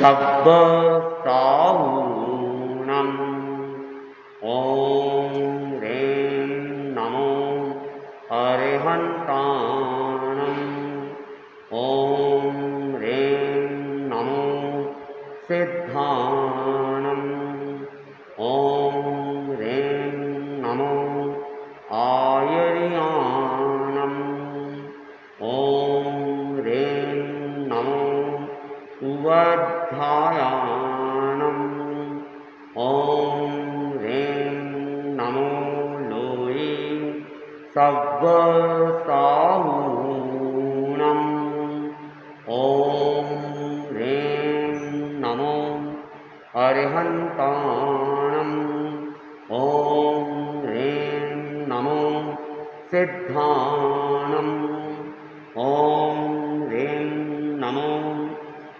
सब्ब साहूणम् ॐ ह्रीं नमो अरिहन्ताणम् ॐ ह्रीं नमो सिद्धाणम् ॐ ह्रीं नमो आयर्याणम् ॐ ह्रीं नमो उवध्यायाणम् ॐ ह्रीं नमो लोये सब्ब साहूणम् ॐ ह्रीं नमो अरिहन्ताणम् ॐ ह्रीं नमो सिद्धाणम् ॐ ह्रीं नमो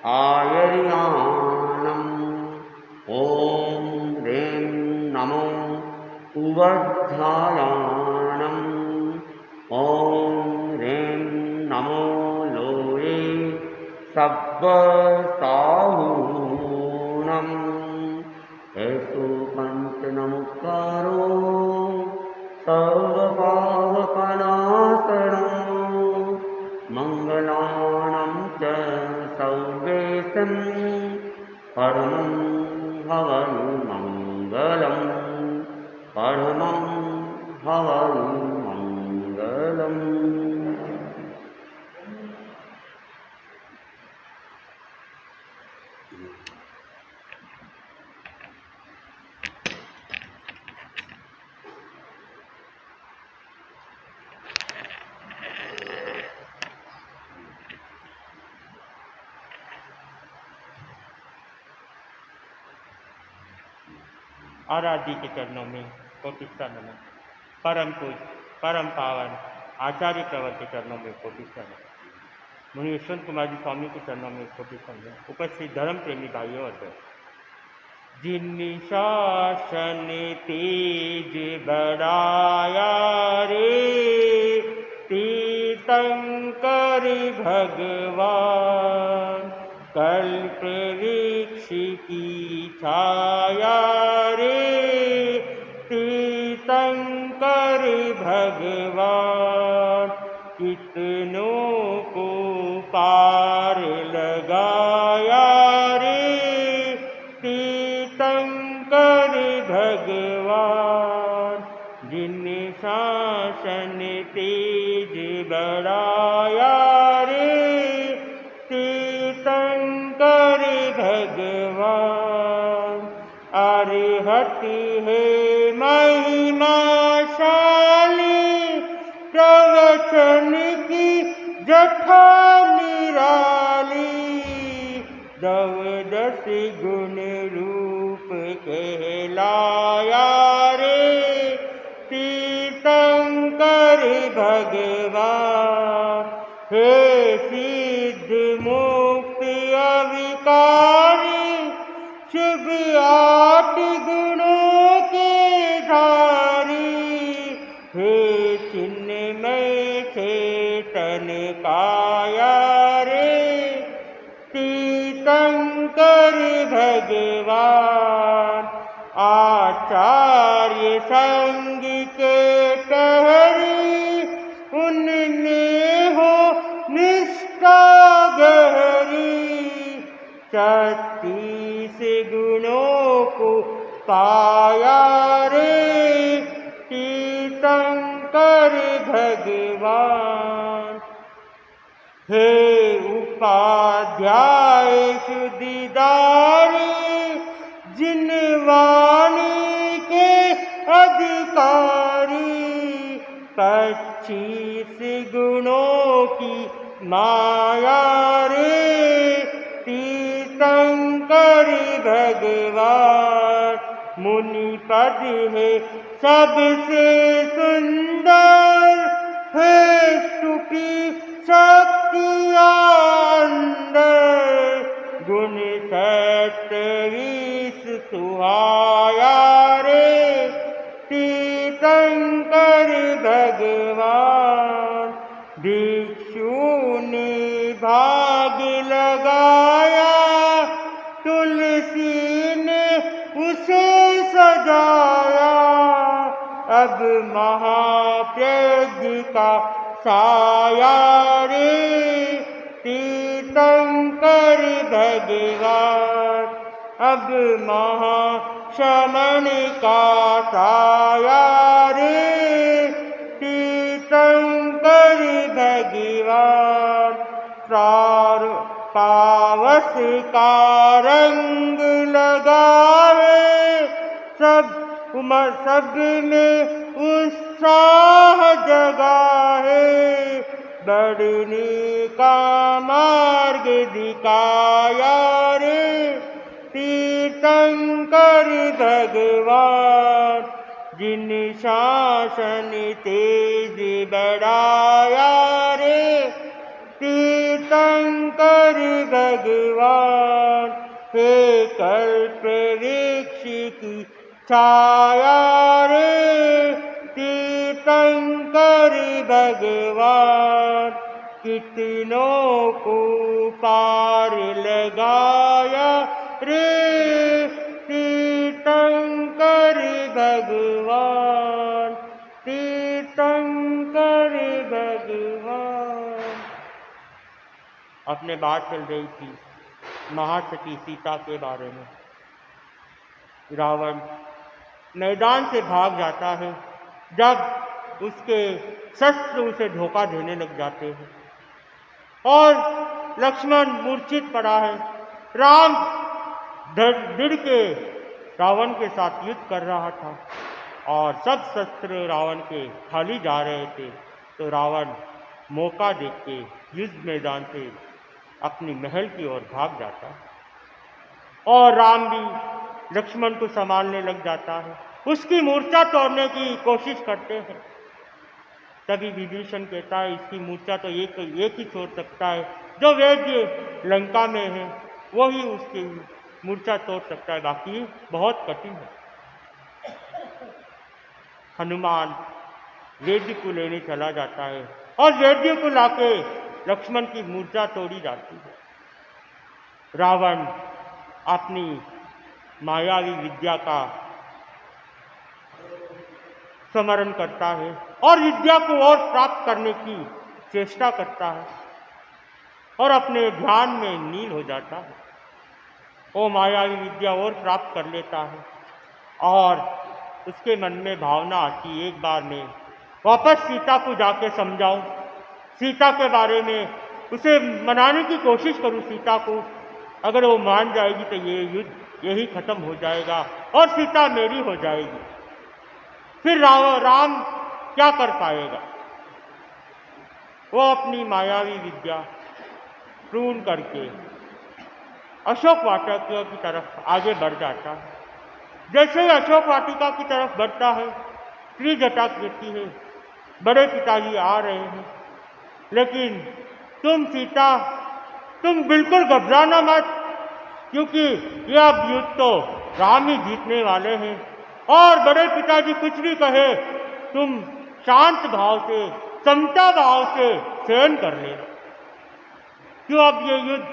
आयर्याणम् ॐ ह्रीं नमो उवध्यायाणम् ॐ ह्रीं नमो लोये सब्ब साहूणम् एषु पञ्चनमुक्कारो सर्वपावपनाशनम् मङ्गलानं च सर्वेशं परमं भवनु मङ्गलम् परमं भवनु मङ्गलम्। आराध्य के चरणों में कोटिसा नमन। परम पूज परम पावन आचार्य प्रवर के चरणों में कोटिसा नमन। मुनि यशवंत कुमार जी स्वामी के चरणों में कोटिसा नमन। उपस्थित धर्म प्रेमी भाइयों और बहनों, जिन शासन तेज बढ़ाया रे तीर्थंकर भगवान, कल्प वृक्ष की छाया रे तीर्थंकर भगवान, कितनों को पार लगाया रे तीर्थंकर भगवान, जिन शासन तेज बढ़ाया रे तीर्थंकर भगवान, अरहत है महिमाशाली प्रवचन की जठा निराली, नवदस गुण रूप कहलाया रे तीर्थंकर भगवान, हे सिद्ध मुक्त अविकारी शुभ आठ गुणों के धारी, हे चिन्मय चेतन काया रे तीर्थंकर भगवान, आचार्य संग के टहरी उनमें हो निष्ठा गहरी, 36 गुणों को पाया रे तीर्थंकर भगवान, हे उपाध्याय शुद्धिदारी जिन वाणी के अधिकारी, 25 गुणों की माया रे तीर्थंकर भगवान, मुनि पद है सबसे सुंदर, है स्तुति शक्तियाँ अंदर, गुण 27 सुहाया रे तीर्थंकर भगवान, भिक्षु ने भाग लगाया अब महाप्रज्ञ का साया रे तीर्थंकर भगवान। अब महाश्रमण का साया रे तीर्थंकर भगवान। पावस का रंग लगावे सब में उत्साह जगाए। बढ़ने का मार्ग दिखाया रे तीर्थंकर भगवान। जिन शासन तेज बढ़ाया रे तीर्थंकर भगवान। हे कल्प वृक्ष की छाया रे तीर्थंकर भगवान। कितनों को पार लगाया रे तीर्थंकर भगवान। तीर्थंकर भगवान। अपने बात चल रही थी महासती सीता के बारे में। रावण मैदान से भाग जाता है जब उसके शस्त्र उसे धोखा देने लग जाते हैं और लक्ष्मण मूर्छित पड़ा है। राम भिड़ के रावण के साथ युद्ध कर रहा था और सब शस्त्र रावण के खाली जा रहे थे, तो रावण मौका देख के युद्ध मैदान से अपनी महल की ओर भाग जाता है और राम भी लक्ष्मण को संभालने लग जाता है, उसकी मूर्छा तोड़ने की कोशिश करते हैं। तभी विभीषण कहता है इसकी मूर्छा तो एक ही छोड़ सकता है, जो वैद्य लंका में है वही उसकी मूर्छा तोड़ सकता है, बाकी बहुत कठिन है। हनुमान वैद्य को लेने चला जाता है और वैद्य को लाके लक्ष्मण की मूर्छा तोड़ी जाती है। रावण अपनी मायावी विद्या का स्मरण करता है और विद्या को और प्राप्त करने की चेष्टा करता है और अपने ध्यान में लीन हो जाता है। वो मायावी विद्या और प्राप्त कर लेता है और उसके मन में भावना आती है एक बार में वापस सीता को जाके समझाऊं, सीता के बारे में उसे मनाने की कोशिश करूं सीता को। अगर वो मान जाएगी तो ये युद्ध यही खत्म हो जाएगा और सीता मेरी हो जाएगी। फिर राम क्या कर पाएगा? वो अपनी मायावी विद्या पूर्ण करके अशोक वाटिका की तरफ आगे बढ़ जाता है। जैसे ही अशोक वाटिका की तरफ बढ़ता है, श्री जटा कहती है बड़े पिताजी आ रहे हैं, लेकिन तुम सीता तुम बिल्कुल घबराना मत, क्योंकि यह युद्ध तो राम ही जीतने वाले हैं और बड़े पिताजी कुछ भी कहे तुम शांत भाव से समता भाव से सहन कर लेना, क्यों अब ये युद्ध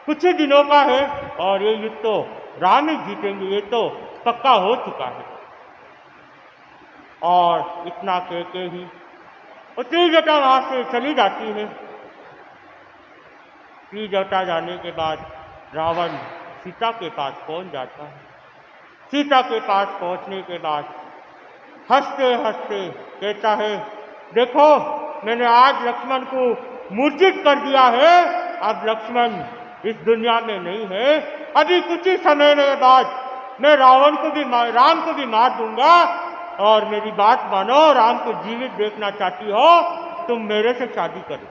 कुछ ही दिनों का है और ये युद्ध तो राम ही जीतेंगे, ये तो पक्का हो चुका है। और इतना कह के ही उत्तरी जटा वहां से चली जाती है। श्री जटा जाने के बाद रावण सीता के पास पहुंच जाता है। सीता के पास पहुंचने के बाद हंसते हंसते कहता है देखो मैंने आज लक्ष्मण को मूर्छित कर दिया है, अब लक्ष्मण इस दुनिया में नहीं है, अभी कुछ ही समय के बाद मैं राम को भी मार दूंगा और मेरी बात मानो, राम को जीवित देखना चाहती हो तुम मेरे से शादी करो,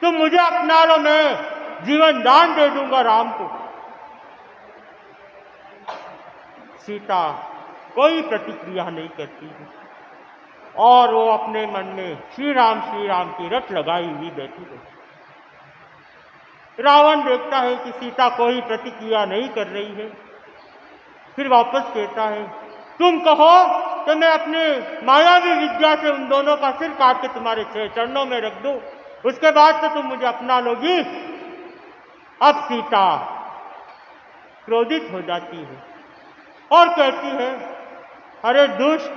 तुम मुझे अपना लो, मैं जीवन दान दे दूंगा राम को। सीता कोई प्रतिक्रिया नहीं करती है और वो अपने मन में श्री राम की रट लगाई हुई बैठी है। रावण देखता है कि सीता कोई प्रतिक्रिया नहीं कर रही है, फिर वापस कहता है तुम कहो तो मैं अपने मायावी विद्या से उन दोनों का सिर काट के तुम्हारे चरणों में रख दूं, उसके बाद तो तुम मुझे अपना लोगी। अब सीता क्रोधित हो जाती है और कहती है अरे दुष्ट,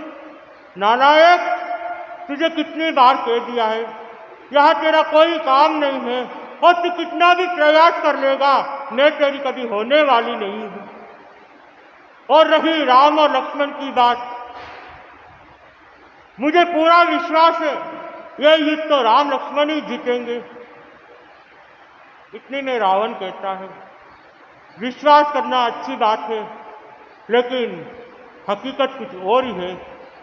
नालायक, तुझे कितनी बार कह दिया है, यहाँ तेरा कोई काम नहीं है और तू कितना भी प्रयास कर लेगा, मैं तेरी कभी होने वाली नहीं हूं। और रही राम और लक्ष्मण की बात, मुझे पूरा विश्वास है यह युद्ध तो राम लक्ष्मण ही जीतेंगे। इतने में रावण कहता है, विश्वास करना अच्छी बात है, लेकिन हकीकत कुछ और ही है।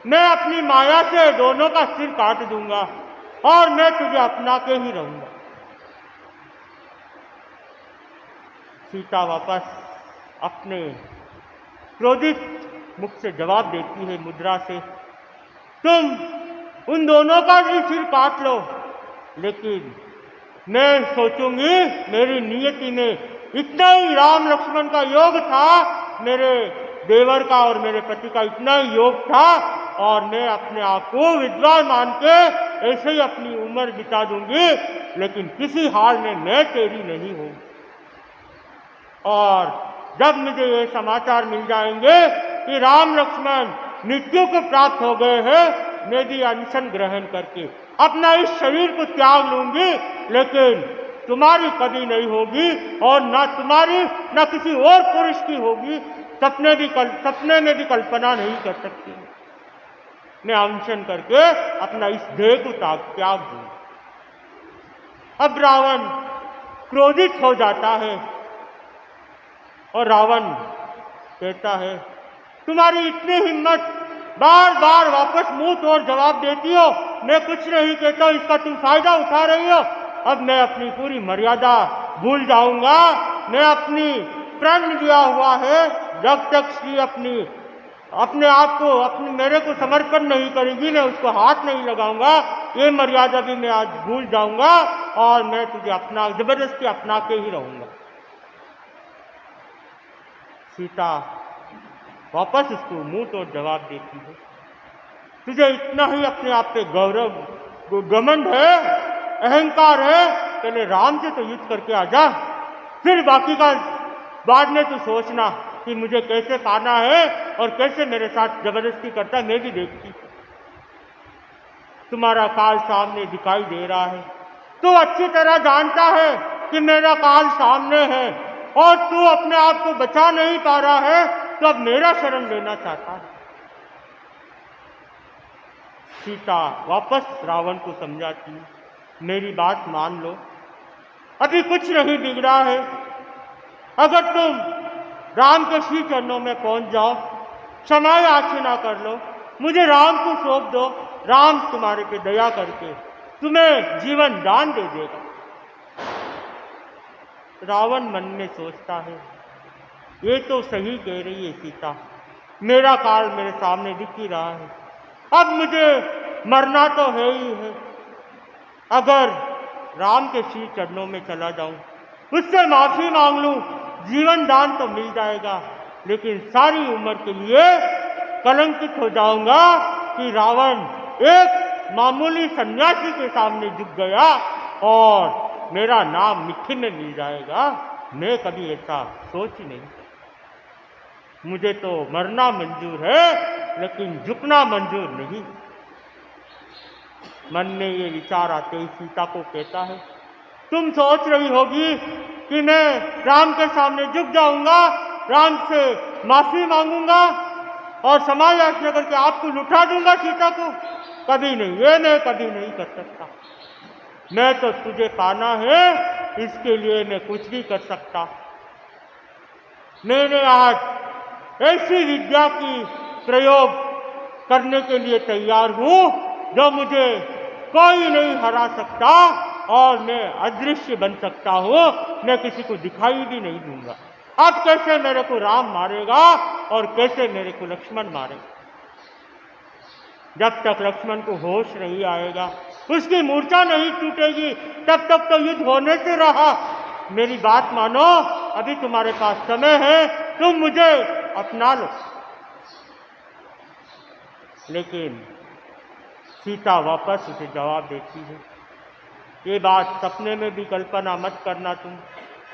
मैं अपनी माया से दोनों का सिर काट दूंगा और मैं तुझे अपना के ही रहूंगा। सीता वापस अपने क्रोधित मुख से जवाब देती है मुद्रा से, तुम उन दोनों का भी सिर काट लो, लेकिन मैं सोचूंगी मेरी नियति में इतना ही राम लक्ष्मण का योग था, मेरे देवर का और मेरे पति का इतना ही योग था, और मैं अपने आप को विद्वान मान के ऐसे ही अपनी उम्र बिता दूंगी, लेकिन किसी हाल में मैं तेरी नहीं हूं। और जब मुझे ये समाचार मिल जाएंगे कि राम लक्ष्मण मृत्यु को प्राप्त हो गए हैं, मैं भी अनशन ग्रहण करके अपना इस शरीर को त्याग लूंगी, लेकिन तुम्हारी कभी नहीं होगी और ना तुम्हारी ना किसी और पुरुष की होगी। सपने में भी कल्पना नहीं कर सकती। मैं अनशन करके अपना इस देह को त्याग दूं। अब रावण क्रोधित हो जाता है और रावण कहता है, तुम्हारी इतनी हिम्मत, बार बार वापस मुंह तोड़ जवाब देती हो, मैं कुछ नहीं कहता, इसका तुम फायदा उठा रही हो। अब मैं अपनी पूरी मर्यादा भूल जाऊंगा। मैं अपनी प्रण दिया हुआ है, जब तक कि अपने आप को मेरे को समर्पण नहीं करेगी, मैं उसको हाथ नहीं लगाऊंगा। ये मर्यादा भी मैं आज भूल जाऊंगा और मैं तुझे जबरदस्ती अपना के ही रहूंगा। सीता वापस उसको मुंह तोड़ जवाब देती है, तुझे इतना ही अपने आप पे घमंड है, अहंकार है, पहले राम से तो युद्ध करके आ जा, फिर बाकी का बाद में तू सोचना कि मुझे कैसे पाना है और कैसे मेरे साथ जबरदस्ती करता है, मैं भी देखती। तुम्हारा काल सामने दिखाई दे रहा है, तू अच्छी तरह जानता है कि मेरा काल सामने है और तू अपने आप को बचा नहीं पा रहा है, तो अब मेरा शरण लेना चाहता है। सीता वापस रावण को समझाती है, मेरी बात मान लो, अभी कुछ नहीं बिगड़ा है। अगर तुम राम के श्री चरणों में पहुंच जाओ, क्षमा याचना कर लो, मुझे राम को सौंप दो, राम तुम्हारे पे दया करके तुम्हें जीवन दान दे देगा। रावण मन में सोचता है, ये तो सही कह रही है सीता, मेरा काल मेरे सामने दिख ही रहा है, अब मुझे मरना तो है ही है। अगर राम के श्री चरणों में चला जाऊं, उससे माफी मांग लूं, जीवन दान तो मिल जाएगा, लेकिन सारी उम्र के लिए कलंकित हो जाऊंगा कि रावण एक मामूली सन्यासी के सामने झुक गया और मेरा नाम मिट्टी में मिल जाएगा। मैं कभी ऐसा सोच ही नहीं। मुझे तो मरना मंजूर है, लेकिन झुकना मंजूर नहीं। मन में ये विचार आते ही सीता को कहता है, तुम सोच रही होगी कि मैं राम के सामने झुक जाऊंगा, राम से माफी मांगूंगा और क्षमा याचना करके आपको लुटा दूंगा सीता को। कभी नहीं, ये मैं कभी नहीं कर सकता। मैं तो तुझे पाना है, इसके लिए मैं कुछ भी कर सकता। मैंने आज ऐसी विद्या की प्रयोग करने के लिए तैयार हूं जो मुझे कोई नहीं हरा सकता और मैं अदृश्य बन सकता हूं, मैं किसी को दिखाई भी नहीं दूंगा। अब कैसे मेरे को राम मारेगा और कैसे मेरे को लक्ष्मण मारेगा? जब तक लक्ष्मण को होश नहीं आएगा, उसकी मूर्छा नहीं टूटेगी, तब तक तो युद्ध होने से रहा। मेरी बात मानो, अभी तुम्हारे पास समय है, तुम मुझे अपना लो। लेकिन सीता वापस उसे जवाब देती है, ये बात सपने में भी कल्पना मत करना तुम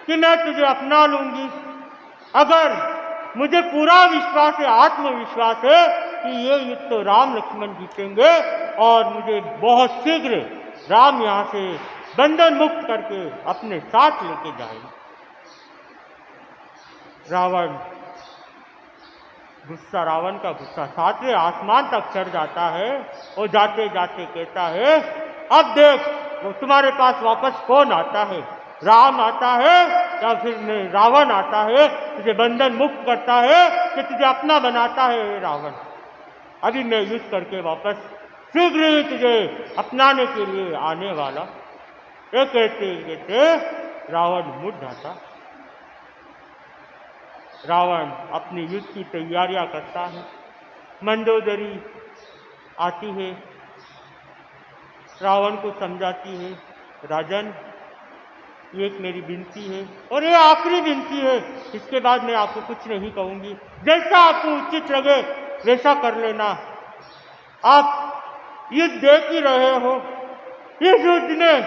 कि मैं तुझे अपना लूंगी। अगर मुझे पूरा विश्वास है, आत्मविश्वास है कि ये युद्ध तो राम लक्ष्मण जीतेंगे और मुझे बहुत शीघ्र राम यहाँ से बंधन मुक्त करके अपने साथ लेके जाएंगे। रावण का गुस्सा 7वें आसमान तक चढ़ जाता है और जाते जाते कहता है, अब देख वो तुम्हारे पास वापस कौन आता है, राम आता है या फिर रावण आता है, तुझे बंधन मुक्त करता है कि तुझे अपना बनाता है रावण। अभी मैं युद्ध करके वापस शीघ्र ही तुझे अपनाने के लिए आने वाला। ये कहते कहते रावण मुड़ जाता। रावण अपनी युद्ध की तैयारियां करता है। मंदोदरी आती है, रावण को समझाती है, राजन ये एक मेरी विनती है और ये आखिरी विनती है, इसके बाद मैं आपको कुछ नहीं कहूंगी, जैसा आपको उचित लगे वैसा कर लेना। आप युद्ध देख ही रहे हो, इस युद्ध में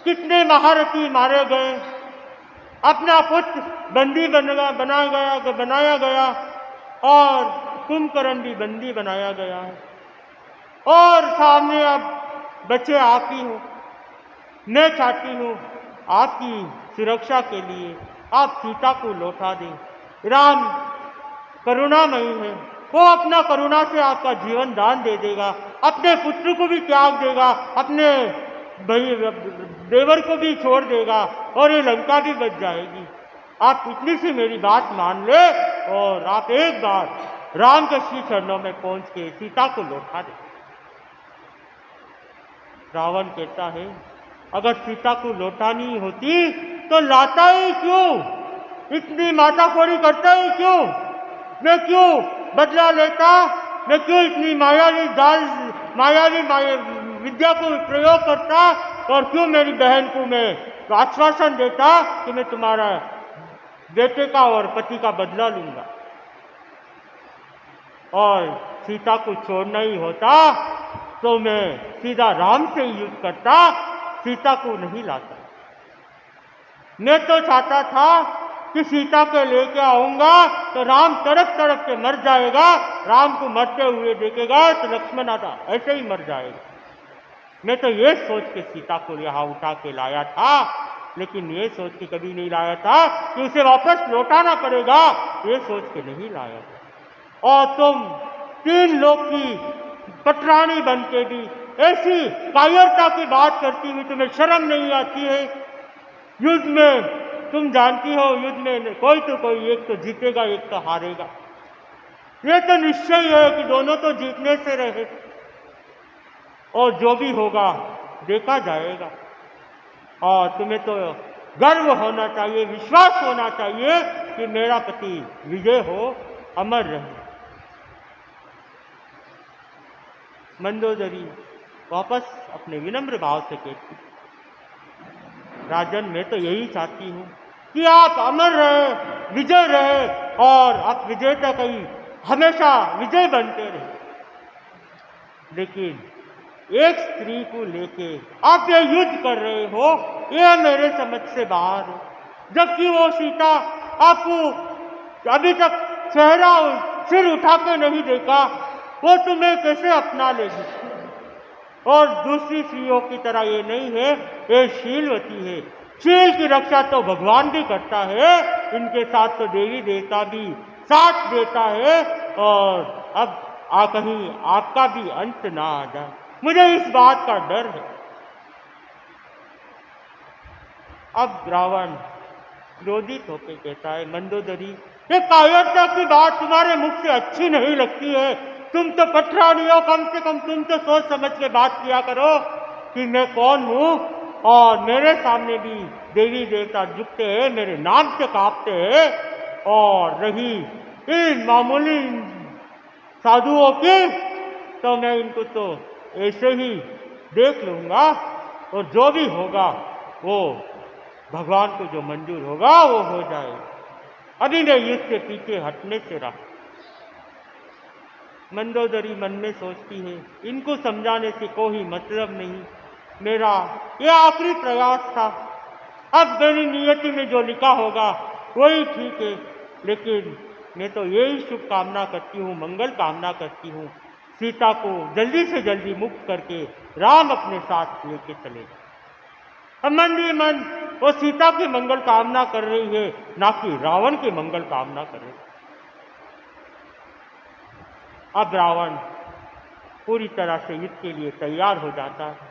कितने महारथी मारे गए, अपना पुत्र बंदी बनाया गया और कुंभकर्ण भी बंदी बनाया गया है और सामने अब बचे आप ही हो। मैं चाहती हूँ आपकी सुरक्षा के लिए आप सीता को लौटा दें। राम करुणामयी है, वो अपना करुणा से आपका जीवन दान दे देगा, अपने पुत्र को भी त्याग देगा, अपने देवर को भी छोड़ देगा और ये लंका भी बच जाएगी। आप इतनी सी मेरी बात मान ले और आप एक बार राम के श्री चरणों में पहुंच के सीता को लौटा दे। रावण कहता है, अगर सीता को लौटानी होती तो लाता ही क्यों, इतनी माताखोरी करता ही क्यों, मैं क्यों बदला लेता, मैं क्यों इतनी मायावी विद्या को प्रयोग करता और क्यों मेरी बहन को मैं आश्वासन देता कि मैं तुम्हारा बेटे का और पति का बदला लूंगा, और सीता को छोड़ना ही होता तो मैं सीधा राम से युद्ध करता, सीता को नहीं लाता। मैं तो चाहता था कि सीता के लेके आऊंगा तो राम तड़प तड़प के मर जाएगा, राम को मरते हुए देखेगा तो लक्ष्मण आता ऐसे ही मर जाएगा। मैं तो ये सोच के सीता को यहाँ उठा के लाया था, लेकिन ये सोच के कभी नहीं लाया था कि उसे वापस लौटाना पड़ेगा, ये सोच के नहीं लाया था। और तुम 3 लोग की पटरानी बन के भी ऐसी कायरता की बात करती हुई तुम्हें शर्म नहीं आती है। युद्ध में तुम जानती हो, युद्ध में कोई तो कोई एक तो जीतेगा, एक तो हारेगा। ये तो निश्चय है कि दोनों तो जीतने से रहे और जो भी होगा देखा जाएगा। और तुम्हें तो गर्व होना चाहिए, विश्वास होना चाहिए कि मेरा पति विजय हो, अमर रहे। मंदोदरी वापस अपने विनम्र भाव से कहती, राजन मैं तो यही चाहती हूँ कि आप अमर रहे, विजय रहे और आप विजेता कहीं हमेशा विजय बनते रहे। लेकिन एक स्त्री को लेके आप ये युद्ध कर रहे हो, ये मेरे समझ से बाहर है। जबकि वो सीता आपको अभी तक चेहरा सिर उठा के नहीं देखा, वो तुम्हें कैसे अपना लेगी? और दूसरी स्त्रियों की तरह ये नहीं है, ये शीलवती है। शील की रक्षा तो भगवान भी करता है, इनके साथ तो देवी देवता भी साथ देता है। और अब कहीं आपका भी अंत ना आ जाए, मुझे इस बात का डर है। अब रावण क्रोधित होकर कहता है, मंदोदरी ये कायरता की बात तुम्हारे मुख से अच्छी नहीं लगती है। तुम तो पटरानी हो, कम से कम तुम तो सोच समझ के बात किया करो कि मैं कौन हूँ। और मेरे सामने भी देवी देवता झुकते हैं, मेरे नाम से कांपते हैं। और रही इन मामूली साधुओं की, तो मैं इनको तो ऐसे ही देख लूँगा और जो भी होगा वो भगवान को जो मंजूर होगा वो हो जाएगा। अभी मैं इससे पीछे हटने से रहा। मंदोदरी मन में सोचती है, इनको समझाने से कोई मतलब नहीं, मेरा ये आखिरी प्रयास था। अब मेरी नियति में जो लिखा होगा वही ठीक है, लेकिन मैं तो यही शुभकामना करती हूँ, मंगल कामना करती हूँ, सीता को जल्दी से जल्दी मुक्त करके राम अपने साथ लेके चले जाए। अब मन ही मन वो सीता की मंगल कामना कर रही है, ना कि रावण की मंगल कामना कर रही। अब रावण पूरी तरह से युद्ध के लिए तैयार हो जाता है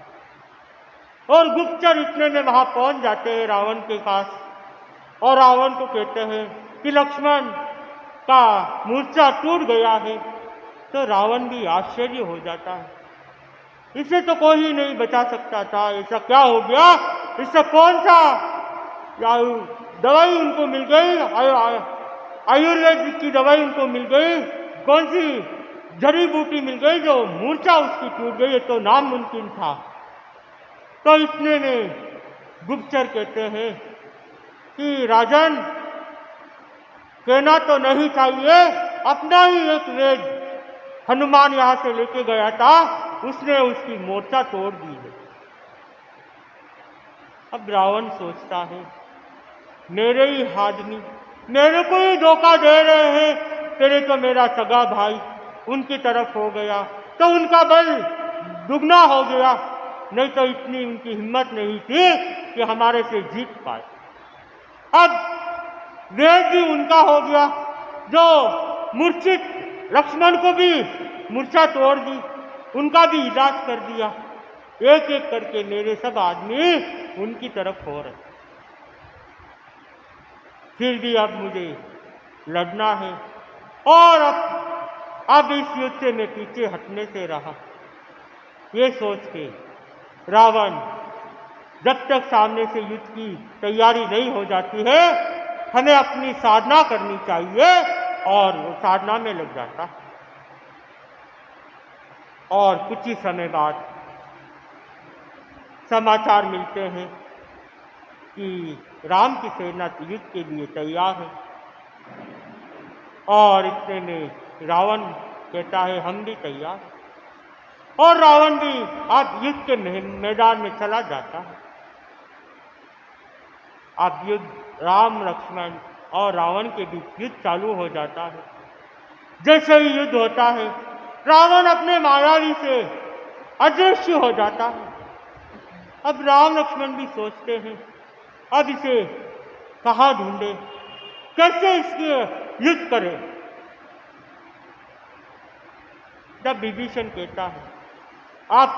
और गुप्तचर इतने में वहां पहुंच जाते हैं रावण के पास और रावण को कहते हैं कि लक्ष्मण का मूर्छा टूट गया है। तो रावण भी आश्चर्य हो जाता है, इसे तो कोई ही नहीं बचा सकता था, ऐसा क्या हो गया, इससे कौन सा दवाई उनको मिल गई, आयुर्वेद की दवाई उनको मिल गई, कौन सी जड़ी बूटी मिल गई जो मूर्छा उसकी टूट गई, तो नामुमकिन था। तो इतने में गुप्तचर कहते हैं कि राजन, कहना तो नहीं चाहिए, अपना ही एक वेद हनुमान यहां से लेके गया था, उसने उसकी मूर्छा तोड़ दी है। अब रावण सोचता है, मेरे ही आदमी मेरे को ही धोखा दे रहे हैं, तेरे तो मेरा सगा भाई उनकी तरफ हो गया तो उनका बल दुगना हो गया, नहीं तो इतनी उनकी हिम्मत नहीं थी कि हमारे से जीत पाए। अब वेद भी उनका हो गया, जो मूर्छित लक्ष्मण को भी मूर्छा तोड़ दी, उनका भी इलाज कर दिया। एक एक करके मेरे सब आदमी उनकी तरफ हो रहे, फिर भी अब मुझे लड़ना है और अब इस युद्ध से मैं पीछे हटने से रहा। ये सोच के रावण जब तक सामने से युद्ध की तैयारी नहीं हो जाती है, हमें अपनी साधना करनी चाहिए, और वो साधना में लग जाता। और कुछ ही समय बाद समाचार मिलते हैं कि राम की सेना युद्ध के लिए तैयार है, और इतने में रावण कहता है हम भी तैयार, और रावण भी अब युद्ध के मैदान में चला जाता है। अब युद्ध राम लक्ष्मण और रावण के बीच युद्ध चालू हो जाता है। जैसे ही युद्ध होता है, रावण अपने मायावी से अदृश्य हो जाता है। अब राम लक्ष्मण भी सोचते हैं, अब इसे कहाँ ढूंढे, कैसे इसके युद्ध करें। जब विभीषण कहता है, आप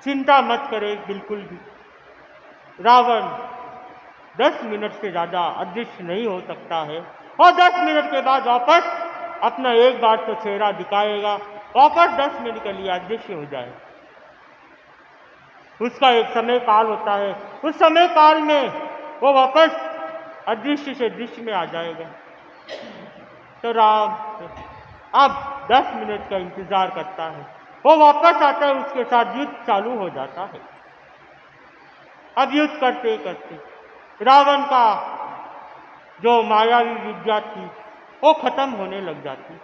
चिंता मत करें बिल्कुल भी, रावण 10 मिनट से ज़्यादा अदृश्य नहीं हो सकता है, और 10 मिनट के बाद वापस अपना एक बार तो चेहरा दिखाएगा, वापस 10 मिनट के लिए अदृश्य हो जाए। उसका एक समय काल होता है, उस समय काल में वो वापस अदृश्य से दृश्य में आ जाएगा। तो राम अब 10 मिनट का इंतजार करता है, वो वापस आता है, उसके साथ युद्ध चालू हो जाता है। अब युद्ध करते करते रावण का जो मायावी विद्या थी वो खत्म होने लग जाती।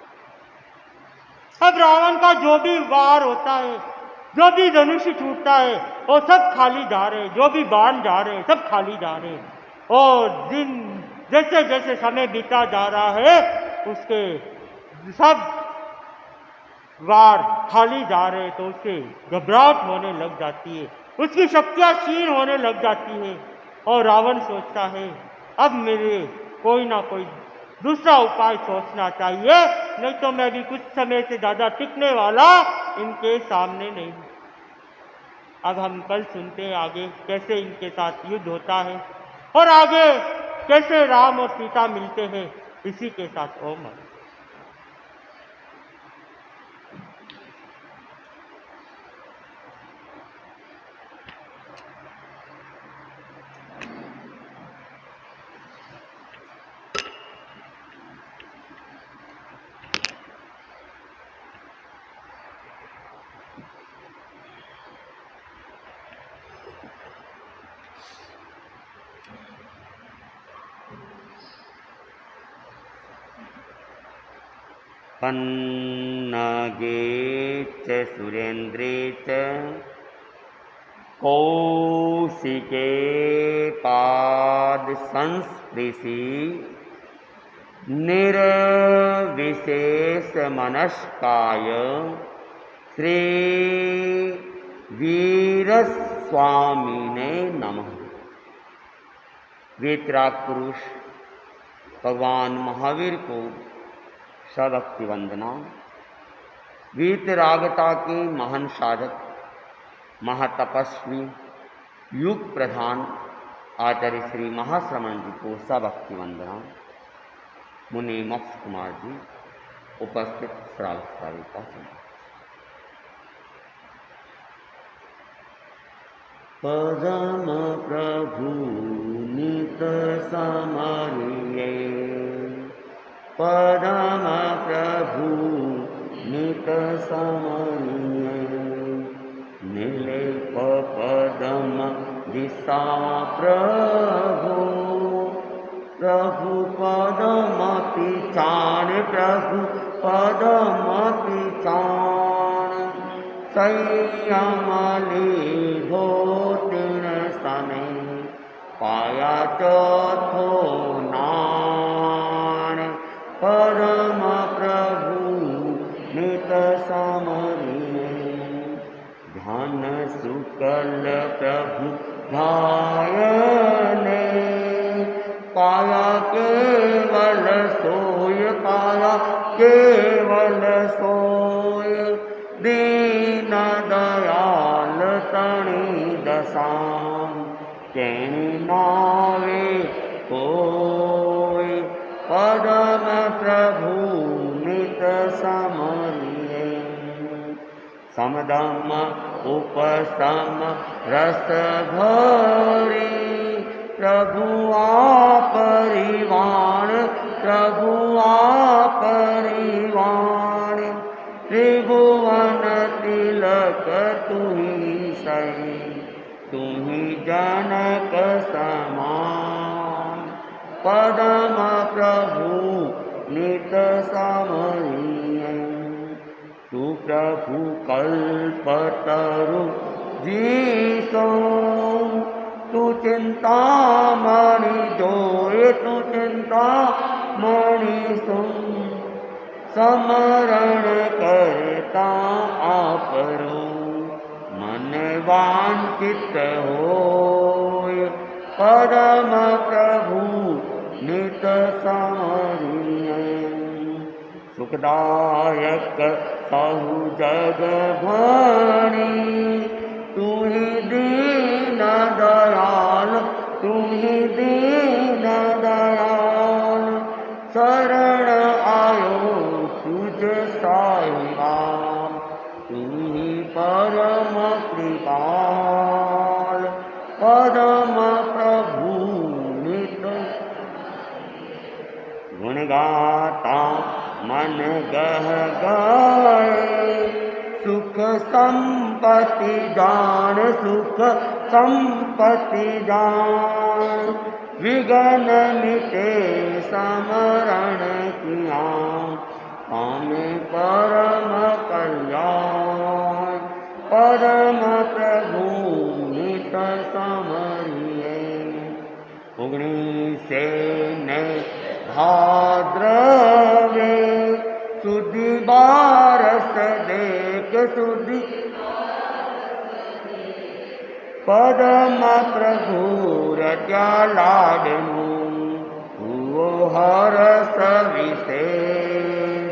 अब रावण का जो भी वार होता है, जो भी धनुष छूटता है, वो सब खाली जा रहे, जो भी बाण जा रहे सब खाली जा रहे, और दिन जैसे जैसे समय बीता जा रहा है उसके सब वार खाली जा रहे, तो उससे घबराहट होने लग जाती है, उसकी शक्तियां क्षीण होने लग जाती है, और रावण सोचता है अब मेरे कोई ना कोई दूसरा उपाय सोचना चाहिए, नहीं तो मैं भी कुछ समय से ज़्यादा टिकने वाला इनके सामने नहीं। अब हम कल सुनते हैं आगे कैसे इनके साथ युद्ध होता है, और आगे कैसे राम और सीता मिलते हैं, इसी के साथ ओम। पन्नगे च सुरेन्द्रे च कौशिके पाद संस्पृशि निर्विशेषमनस्काय श्री वीरस्वामिने नमः। वीतराग पुरुष भगवान महावीर को सभक्ति वंदना। वीतरागता के महान साधक महातपस्वी युग प्रधान आचार्य श्री महाश्रमण जी को सभक्ति वंदना। मुनि मोक्ष कुमार जी उपस्थित श्रावक श्राविका सुना। परम प्रभु नित समरिये, परम प्रभु नित समरिये, निर्लेप पदम दिशा प्रभु, प्रभु पदम पिचान, प्रभु पदम पिचान, संयमली हो तीन सने, पाया चौथो नान, परम प्रभु नित समरिये, ध्यान शुक्ल प्रभु धायने, पाया केवल सोय, पाया केवल सोय, दीन दयाल तणि दशाम, केणि नावे कोय, पदम प्रभु नित समरिये, समदम उपसम रस भरी, प्रभु आपरिवाण, प्रभु आपरिवाण, त्रिभुवन तिलक तुहि सही, तुहि जनक समान, पदम प्रभु नित समरिये, तू प्रभु कल्पतरु जीसो, तू चिंतामणि जोय, तू चिंतामणि सुन, समरण करता आपरो, मन वांछित होय, परम प्रभु नित समरिये, सुखदायक सहु जग भणी, तुहि दीन दयाल, तुहि दीन दयाल, शरण आयो तुझ साई राम, तुहि परम कृपाल, परम प्रभु नित गुण गाता मन गह गाए, सुख संपत्ति जान, सुख संपत्ति जान, विघ्न मिटे समरण किया, पामे परम कल्याण, परम प्रभु नित समरिये, उगनी से ने भाद्रवे, सुधि बारस देख सुधि, पदम प्रभु रत्या लाडनु, हुओ हरस विशेष,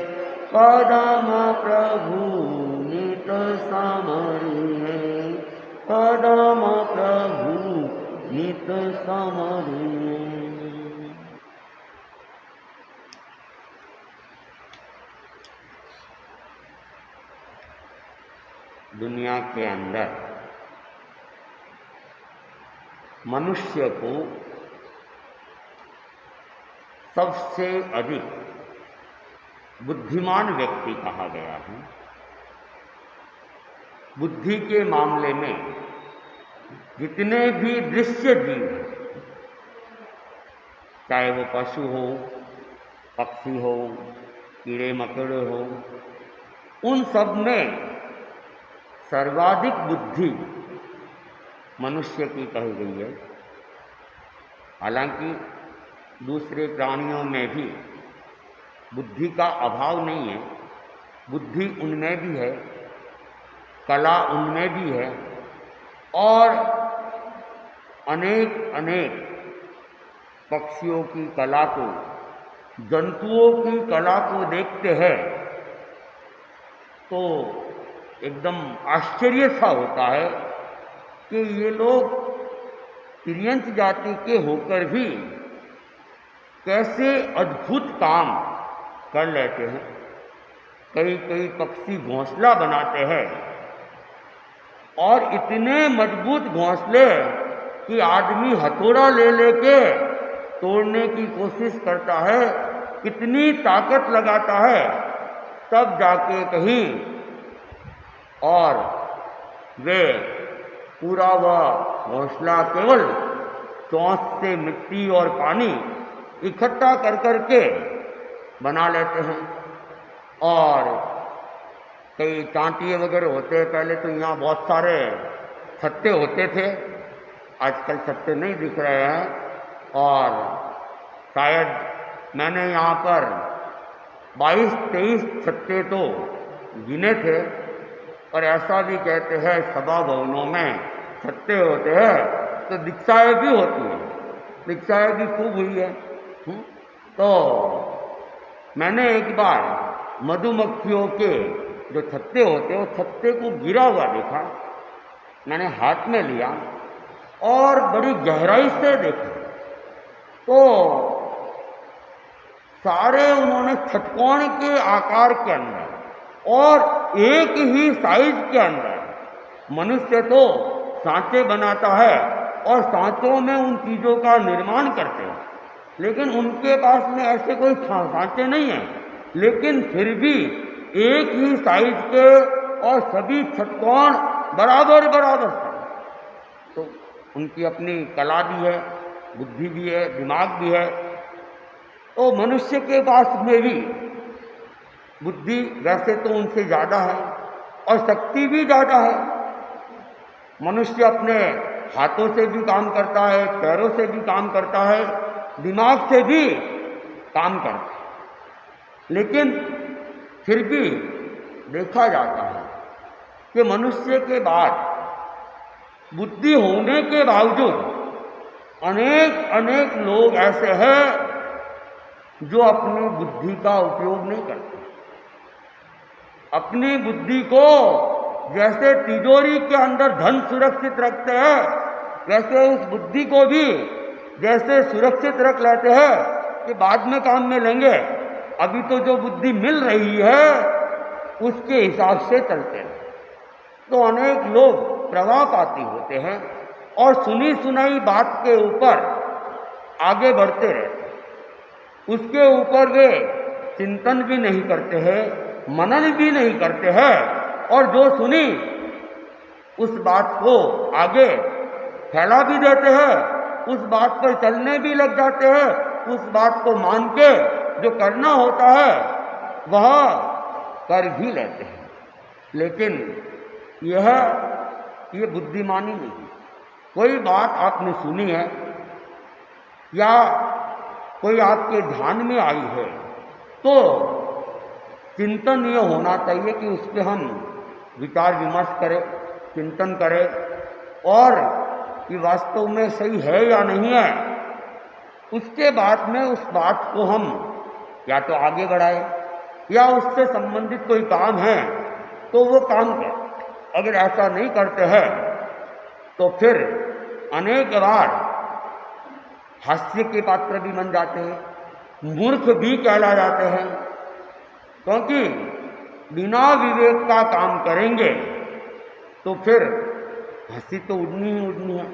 पदम प्रभु नित समरिये, पदम प्रभु नित समरिये। दुनिया के अंदर मनुष्य को सबसे अधिक बुद्धिमान व्यक्ति कहा गया है। बुद्धि के मामले में जितने भी दृश्य जीव हैं, चाहे वो पशु हो, पक्षी हो, कीड़े मकोड़े हो, उन सब में सर्वाधिक बुद्धि मनुष्य की कही गई है। हालांकि दूसरे प्राणियों में भी बुद्धि का अभाव नहीं है, बुद्धि उनमें भी है, कला उनमें भी है, और अनेक अनेक पक्षियों की कला को, जंतुओं की कला को देखते हैं तो एकदम आश्चर्य सा होता है कि ये लोग तिर्यंत जाति के होकर भी कैसे अद्भुत काम कर लेते हैं। कई कई पक्षी घोंसला बनाते हैं और इतने मजबूत घोंसले कि आदमी हथौड़ा ले लेके तोड़ने की कोशिश करता है, कितनी ताकत लगाता है, तब जाके कहीं और वे पूरा वह घोंसला केवल चोंच से मिट्टी और पानी इकट्ठा कर करके बना लेते हैं। और कई टांटिए वगैरह होते हैं, पहले तो यहाँ बहुत सारे छत्ते होते थे, आजकल छत्ते नहीं दिख रहे हैं। और शायद मैंने यहाँ पर 22-23 छत्ते तो गिने थे, और ऐसा भी कहते हैं सभा भवनों में छत्ते होते हैं तो दीक्षाएँ भी होती हैं, दीक्षाएँ भी खूब हुई है। तो मैंने एक बार मधुमक्खियों के जो छत्ते होते हैं, वो छत्ते को गिरा हुआ देखा, मैंने हाथ में लिया और बड़ी गहराई से देखा तो सारे उन्होंने षटकोण के आकार के अंदर और एक ही साइज के अंदर, मनुष्य तो सांचे बनाता है और सांचों में उन चीज़ों का निर्माण करते हैं, लेकिन उनके पास में ऐसे कोई सांचे नहीं हैं, लेकिन फिर भी एक ही साइज के और सभी षटकोण बराबर बराबर से। तो उनकी अपनी कला भी है, बुद्धि भी है, दिमाग भी है। तो मनुष्य के पास में भी बुद्धि वैसे तो उनसे ज़्यादा है और शक्ति भी ज़्यादा है। मनुष्य अपने हाथों से भी काम करता है, पैरों से भी काम करता है, दिमाग से भी काम करता है, लेकिन फिर भी देखा जाता है कि मनुष्य के बाद बुद्धि होने के बावजूद अनेक अनेक लोग ऐसे हैं जो अपनी बुद्धि का उपयोग नहीं करते। अपनी बुद्धि को जैसे तिजोरी के अंदर धन सुरक्षित रखते हैं, वैसे उस बुद्धि को भी जैसे सुरक्षित रख लेते हैं कि बाद में काम में लेंगे, अभी तो जो बुद्धि मिल रही है उसके हिसाब से चलते हैं। तो अनेक लोग प्रभावपाती होते हैं और सुनी सुनाई बात के ऊपर आगे बढ़ते रहते हैं, उसके ऊपर वे चिंतन भी नहीं करते हैं, मनन भी नहीं करते हैं, और जो सुनी उस बात को आगे फैला भी देते हैं, उस बात पर चलने भी लग जाते हैं, उस बात को मान के जो करना होता है वह कर भी लेते हैं। लेकिन ये बुद्धिमानी नहीं। कोई बात आपने सुनी है या कोई आपके ध्यान में आई है तो चिंतन ये होना चाहिए कि उस पर हम विचार विमर्श करें, चिंतन करें, और कि वास्तव में सही है या नहीं है। उसके बाद में उस बात को हम या तो आगे बढ़ाएं या उससे संबंधित कोई काम है तो वो काम करें। अगर ऐसा नहीं करते हैं तो फिर अनेक बार हास्य के पात्र भी बन जाते हैं, मूर्ख भी कहला जाते हैं, क्योंकि बिना विवेक का काम करेंगे तो फिर हंसी तो उड़नी ही उड़नी है।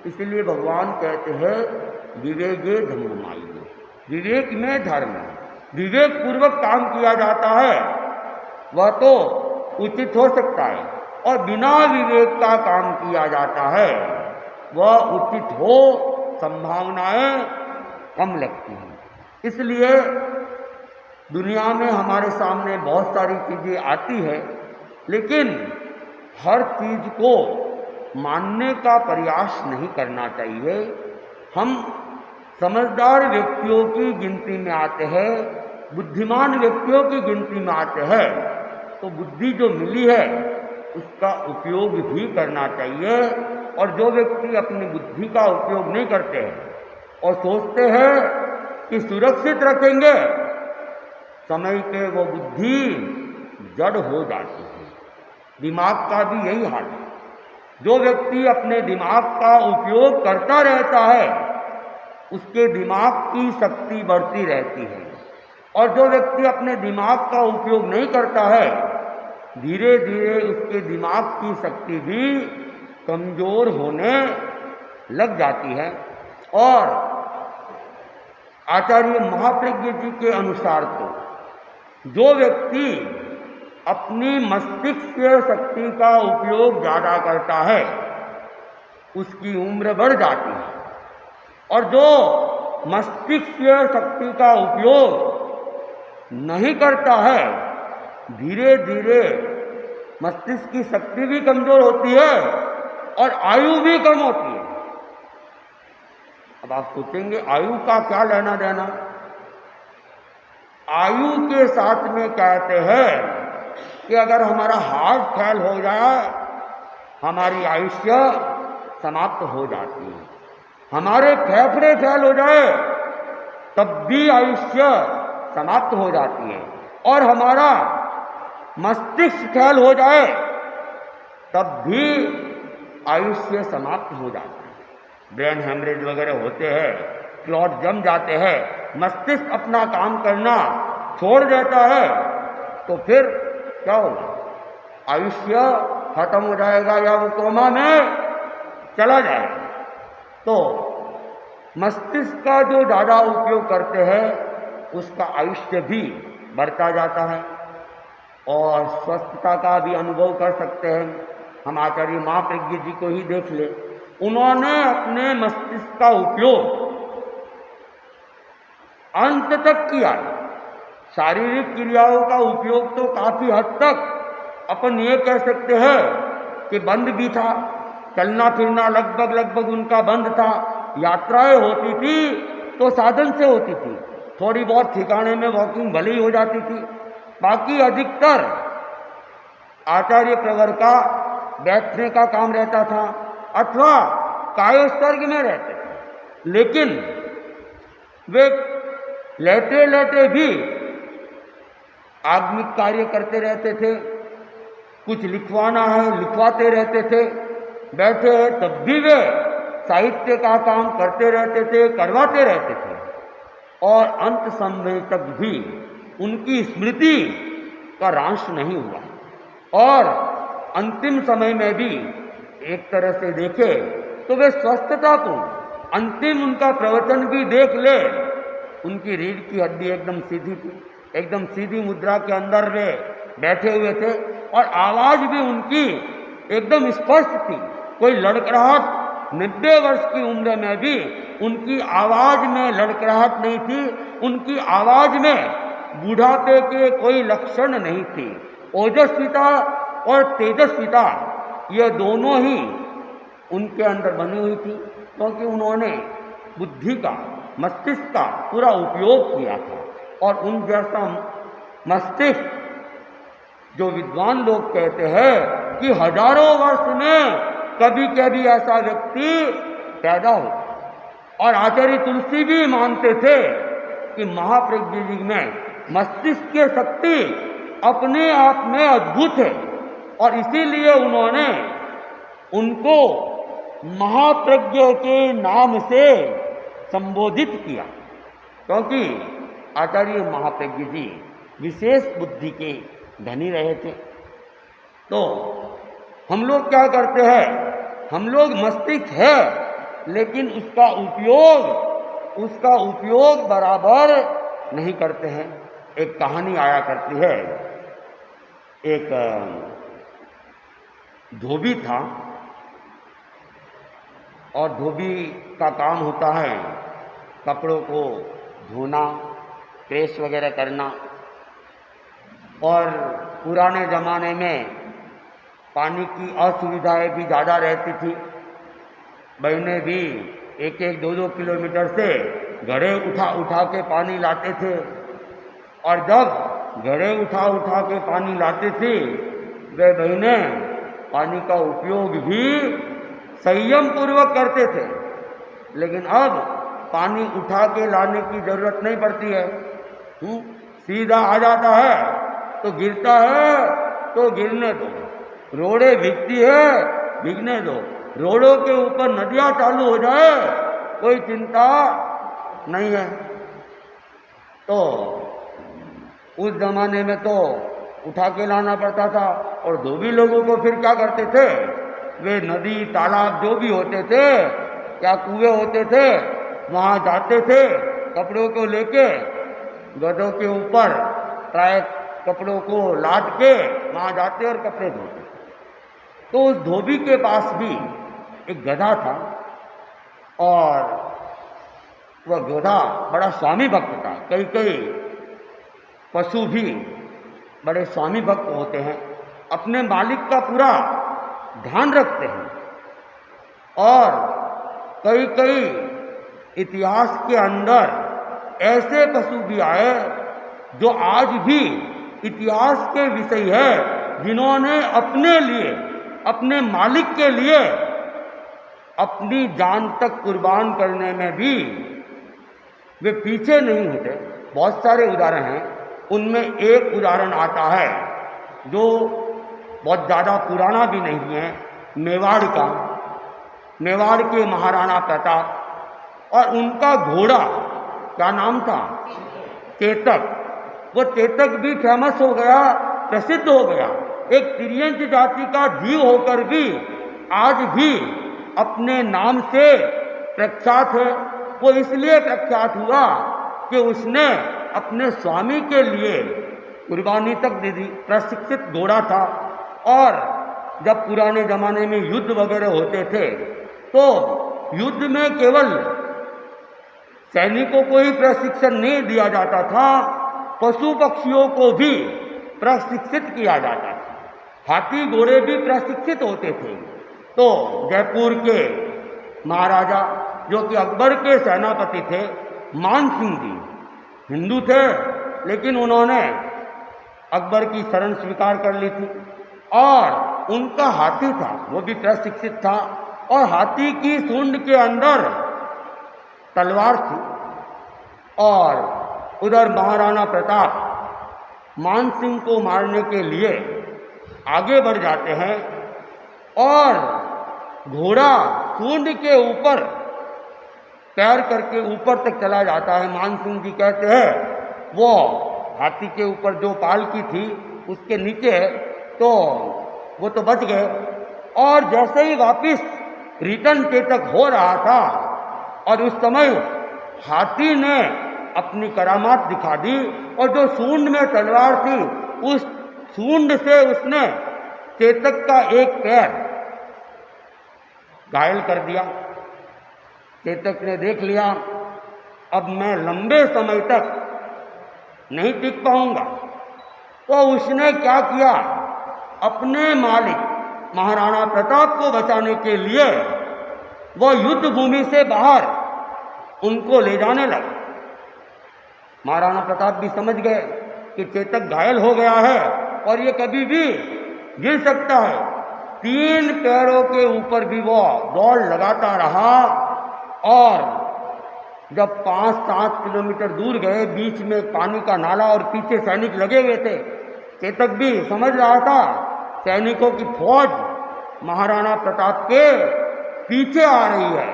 इसलिए भगवान कहते हैं विवेके धर्ममायु, विवेक में धर्म है। विवेक पूर्वक काम किया जाता है वह तो उचित हो सकता है, और बिना विवेक का काम किया जाता है वह उचित हो संभावनाएं कम लगती हैं। इसलिए दुनिया में हमारे सामने बहुत सारी चीज़ें आती है, लेकिन हर चीज़ को मानने का प्रयास नहीं करना चाहिए। हम समझदार व्यक्तियों की गिनती में आते हैं बुद्धिमान व्यक्तियों की गिनती में आते हैं। तो बुद्धि जो मिली है उसका उपयोग भी करना चाहिए। और जो व्यक्ति अपनी बुद्धि का उपयोग नहीं करते हैं और सोचते हैं कि सुरक्षित रखेंगे, समय पे वो बुद्धि जड़ हो जाती है। दिमाग का भी यही हाल है। जो व्यक्ति अपने दिमाग का उपयोग करता रहता है उसके दिमाग की शक्ति बढ़ती रहती है, और जो व्यक्ति अपने दिमाग का उपयोग नहीं करता है धीरे धीरे उसके दिमाग की शक्ति भी कमजोर होने लग जाती है। और आचार्य महाप्रज्ञ जी के अनुसार तो जो व्यक्ति अपनी मस्तिष्क शक्ति का उपयोग ज़्यादा करता है उसकी उम्र बढ़ जाती है, और जो मस्तिष्क शक्ति का उपयोग नहीं करता है धीरे धीरे मस्तिष्क की शक्ति भी कमजोर होती है और आयु भी कम होती है। अब आप सोचेंगे आयु का क्या लेना देना। आयु के साथ में कहते हैं कि अगर हमारा हार्ट फेल हो जाए हमारी आयुष्य समाप्त हो जाती है, हमारे फेफड़े फेल हो जाए तब भी आयुष्य समाप्त हो जाती है, और हमारा मस्तिष्क फेल हो जाए तब भी आयुष्य समाप्त हो जाता है। ब्रेन हेमरेज वगैरह होते हैं, क्लॉट जम जाते हैं, मस्तिष्क अपना काम करना छोड़ देता है, तो फिर क्या होगा? आयुष्य खत्म हो जाएगा या वो कोमा में चला जाएगा। तो मस्तिष्क का जो ज़्यादा उपयोग करते हैं उसका आयुष्य भी बढ़ता जाता है और स्वस्थता का भी अनुभव कर सकते हैं। हम आचार्य महाप्रज्ञ जी को ही देख ले, उन्होंने अपने मस्तिष्क का उपयोग अंत तक किया। शारीरिक क्रियाओं का उपयोग तो काफी हद तक अपन ये कह सकते हैं कि बंद भी था, चलना फिरना लगभग उनका बंद था। यात्राएं होती थी तो साधन से होती थी, थोड़ी बहुत ठिकाने में वॉकिंग भले ही हो जाती थी, बाकी अधिकतर आचार्य प्रवर का बैठने का काम रहता था अथवा कायोत्सर्ग में रहते थे। लेकिन वे लेटे लेटे भी आत्मिक कार्य करते रहते थे, कुछ लिखवाना है लिखवाते रहते थे, बैठे हैं तब भी वे साहित्य का काम करते रहते थे, करवाते रहते थे, और अंत समय तक भी उनकी स्मृति का ह्रास नहीं हुआ। और अंतिम समय में भी एक तरह से देखे तो वे स्वस्थता को, अंतिम उनका प्रवचन भी देख ले, उनकी रीढ़ की हड्डी एकदम सीधी थी, एकदम सीधी मुद्रा के अंदर वे बैठे हुए थे, और आवाज भी उनकी एकदम स्पष्ट थी। कोई लड़खड़ाहट, 90 वर्ष की उम्र में भी उनकी आवाज में लड़खड़ाहट नहीं थी, उनकी आवाज में बुढ़ापे के कोई लक्षण नहीं थे। ओजस्विता और तेजस्विता ये दोनों ही उनके अंदर बनी हुई थी, क्योंकि उन्होंने बुद्धि का, मस्तिष्क का पूरा उपयोग किया था। और उन जैसा मस्तिष्क जो विद्वान लोग कहते हैं कि हजारों वर्ष में कभी कभी ऐसा व्यक्ति पैदा हो। और आचार्य तुलसी भी मानते थे कि महाप्रज्ञ जी में मस्तिष्क की शक्ति अपने आप में अद्भुत है, और इसीलिए उन्होंने उनको महाप्रज्ञ के नाम से संबोधित किया, क्योंकि आचार्य महाप्रज्ञ जी विशेष बुद्धि के धनी रहे थे। तो हम लोग क्या करते हैं, हम लोग मस्तिष्क है लेकिन उसका उपयोग बराबर नहीं करते हैं। एक कहानी आया करती है, एक धोबी था, और धोबी का काम होता है कपड़ों को धोना, प्रेस वगैरह करना। और पुराने ज़माने में पानी की असुविधाएं भी ज़्यादा रहती थी, बहनें भी 1-2 किलोमीटर से घड़े उठा के पानी लाते थे, और जब घड़े उठा उठा के पानी लाते थे, वे बहनें पानी का उपयोग भी संयम पूर्वक करते थे। लेकिन अब पानी उठा के लाने की जरूरत नहीं पड़ती है। सीधा आ जाता है, तो गिरता है तो गिरने दो, रोड़े भीगती है भीगने दो, रोड़ों के ऊपर नदियाँ चालू हो जाए कोई चिंता नहीं है। तो उस जमाने में तो उठा के लाना पड़ता था। और धोबी लोगों को फिर क्या करते थे, वे नदी तालाब जो भी होते थे या कुएं होते थे, वहाँ जाते थे कपड़ों को लेके, गधों के ऊपर प्राय कपड़ों को लाद के वहाँ जाते और कपड़े धोते। तो उस धोबी के पास भी एक गधा था, और वह गधा बड़ा स्वामी भक्त था। कई कई पशु भी बड़े स्वामी भक्त होते हैं, अपने मालिक का पूरा ध्यान रखते हैं। और कई कई इतिहास के अंदर ऐसे पशु भी आए जो आज भी इतिहास के विषय है, जिन्होंने अपने लिए, अपने मालिक के लिए अपनी जान तक कुर्बान करने में भी वे पीछे नहीं होते। बहुत सारे उदाहरण हैं, उनमें एक उदाहरण आता है जो बहुत ज़्यादा पुराना भी नहीं है, मेवाड़ का। मेवाड़ के महाराणा प्रताप, और उनका घोड़ा क्या नाम था, चेतक। वो चेतक भी फेमस हो गया, प्रसिद्ध हो गया। एक तिर्यंच जाति का जीव होकर भी आज भी अपने नाम से प्रख्यात है। वो इसलिए प्रख्यात हुआ कि उसने अपने स्वामी के लिए कुर्बानी तक दे दी। प्रशिक्षित घोड़ा था, और जब पुराने ज़माने में युद्ध वगैरह होते थे तो युद्ध में केवल सैनिकों को ही प्रशिक्षण नहीं दिया जाता था, पशु पक्षियों को भी प्रशिक्षित किया जाता था। हाथी घोड़े भी प्रशिक्षित होते थे। तो जयपुर के महाराजा, जो कि अकबर के सेनापति थे, मान सिंह जी, हिंदू थे, लेकिन उन्होंने अकबर की शरण स्वीकार कर ली थी। और उनका हाथी था, वो भी प्रशिक्षित था, और हाथी की सूंड के अंदर तलवार थी। और उधर महाराणा प्रताप मान सिंह को मारने के लिए आगे बढ़ जाते हैं, और घोड़ा सूंड के ऊपर पैर करके ऊपर तक चला जाता है। मान सिंह जी कहते हैं वो हाथी के ऊपर जो पालकी थी उसके नीचे, तो वो तो बच गए। और जैसे ही वापिस रिटर्न चेतक हो रहा था, और उस समय हाथी ने अपनी करामात दिखा दी, और जो सूंड में तलवार थी, उस सूंड से उसने चेतक का एक पैर घायल कर दिया। चेतक ने देख लिया अब मैं लंबे समय तक नहीं टिक पाऊंगा, तो उसने क्या किया, अपने मालिक महाराणा प्रताप को बचाने के लिए वो युद्ध भूमि से बाहर उनको ले जाने लगा। महाराणा प्रताप भी समझ गए कि चेतक घायल हो गया है और ये कभी भी गिर सकता है। 3 पैरों के ऊपर भी वो दौड़ लगाता रहा, और जब 5-7 किलोमीटर दूर गए, बीच में पानी का नाला और पीछे सैनिक लगे हुए थे। चेतक भी समझ रहा था सैनिकों की फौज महाराणा प्रताप के पीछे आ रही है,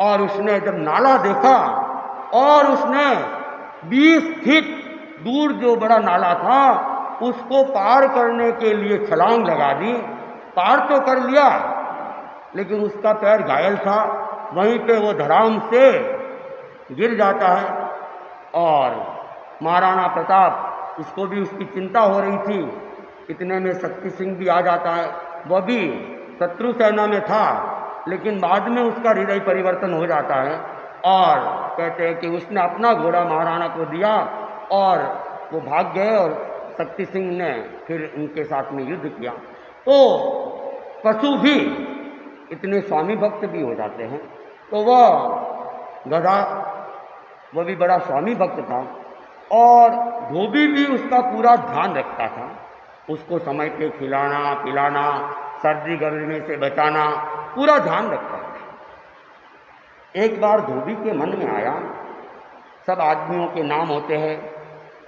और उसने जब नाला देखा, और उसने 20 फीट दूर जो बड़ा नाला था उसको पार करने के लिए छलांग लगा दी। पार तो कर लिया, लेकिन उसका पैर घायल था, वहीं पे वो धड़ाम से गिर जाता है। और महाराणा प्रताप, उसको भी उसकी चिंता हो रही थी। इतने में शक्ति सिंह भी आ जाता है। वह भी शत्रु सेना में था, लेकिन बाद में उसका हृदय परिवर्तन हो जाता है, और कहते हैं कि उसने अपना घोड़ा महाराणा को दिया और वो भाग गए, और शक्ति सिंह ने फिर उनके साथ में युद्ध किया। तो पशु भी इतने स्वामी भक्त भी हो जाते हैं। तो वह गधा, वह भी बड़ा स्वामी भक्त था, और धोबी भी उसका पूरा ध्यान रखता था, उसको समय पे खिलाना पिलाना, सर्दी गर्मी से बचाना, पूरा ध्यान रखता था। एक बार धोबी के मन में आया, सब आदमियों के नाम होते हैं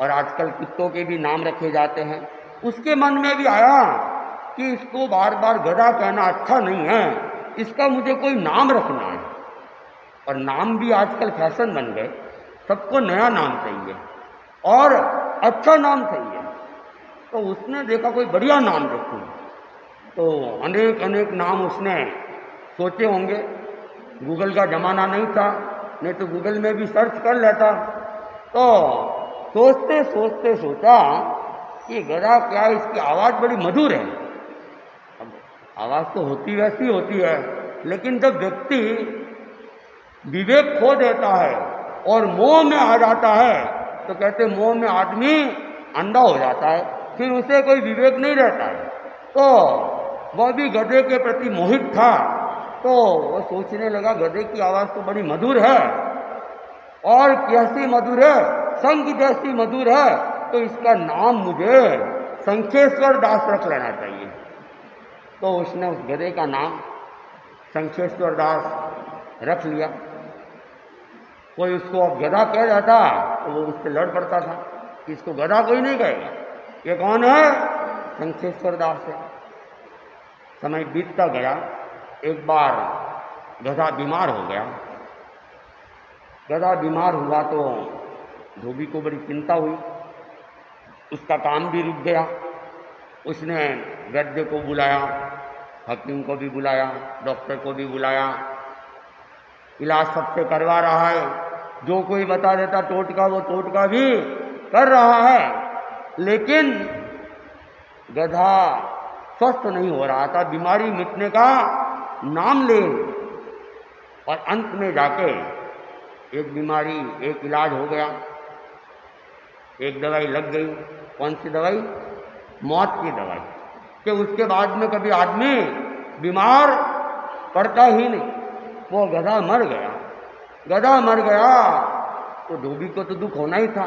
और आजकल कुत्तों के भी नाम रखे जाते हैं, उसके मन में भी आया कि इसको बार बार गधा कहना अच्छा नहीं है, इसका मुझे कोई नाम रखना है। और नाम भी आजकल फैशन बन गए, सबको नया नाम चाहिए और अच्छा नाम चाहिए। तो उसने देखा कोई बढ़िया नाम रखूं, तो अनेक अनेक नाम उसने सोचे होंगे। गूगल का ज़माना नहीं था, नहीं तो गूगल में भी सर्च कर लेता। तो सोचते सोचते सोचा कि गधा क्या, इसकी आवाज़ बड़ी मधुर है। अब आवाज़ तो होती वैसी होती है, लेकिन जब व्यक्ति विवेक खो देता है और मोह में आ जाता है, तो कहते मोह में आदमी अंधा हो जाता है, फिर उसे कोई विवेक नहीं रहता है। तो वह भी गधे के प्रति मोहित था, तो वह सोचने लगा गधे की आवाज़ तो बड़ी मधुर है, और कैसी मधुर है, शंख जैसी मधुर है, तो इसका नाम मुझे शंखेश्वर दास रख लेना चाहिए। तो उसने उस गधे का नाम शंखेश्वर दास रख लिया। कोई उसको अब गधा कह जाता तो वो उससे लड़ पड़ता था कि इसको गधा कोई नहीं कहेगा, ये कौन है, शंखेश्वर दास है। समय बीतता गया, एक बार गधा बीमार हो गया। गधा बीमार हुआ तो धोबी को बड़ी चिंता हुई, उसका काम भी रुक गया। उसने वैद्य को बुलाया, हकीम को भी बुलाया, डॉक्टर को भी बुलाया, इलाज सबसे करवा रहा है, जो कोई बता देता टोटका वो टोटका भी कर रहा है, लेकिन गधा स्वस्थ नहीं हो रहा था, बीमारी मिटने का नाम ले। और अंत में जाके एक बीमारी, एक इलाज हो गया, एक दवाई लग गई। कौन सी दवाई, मौत की दवाई, कि उसके बाद में कभी आदमी बीमार पड़ता ही नहीं। वो गधा मर गया। गधा मर गया तो धोबी को तो दुख होना ही था।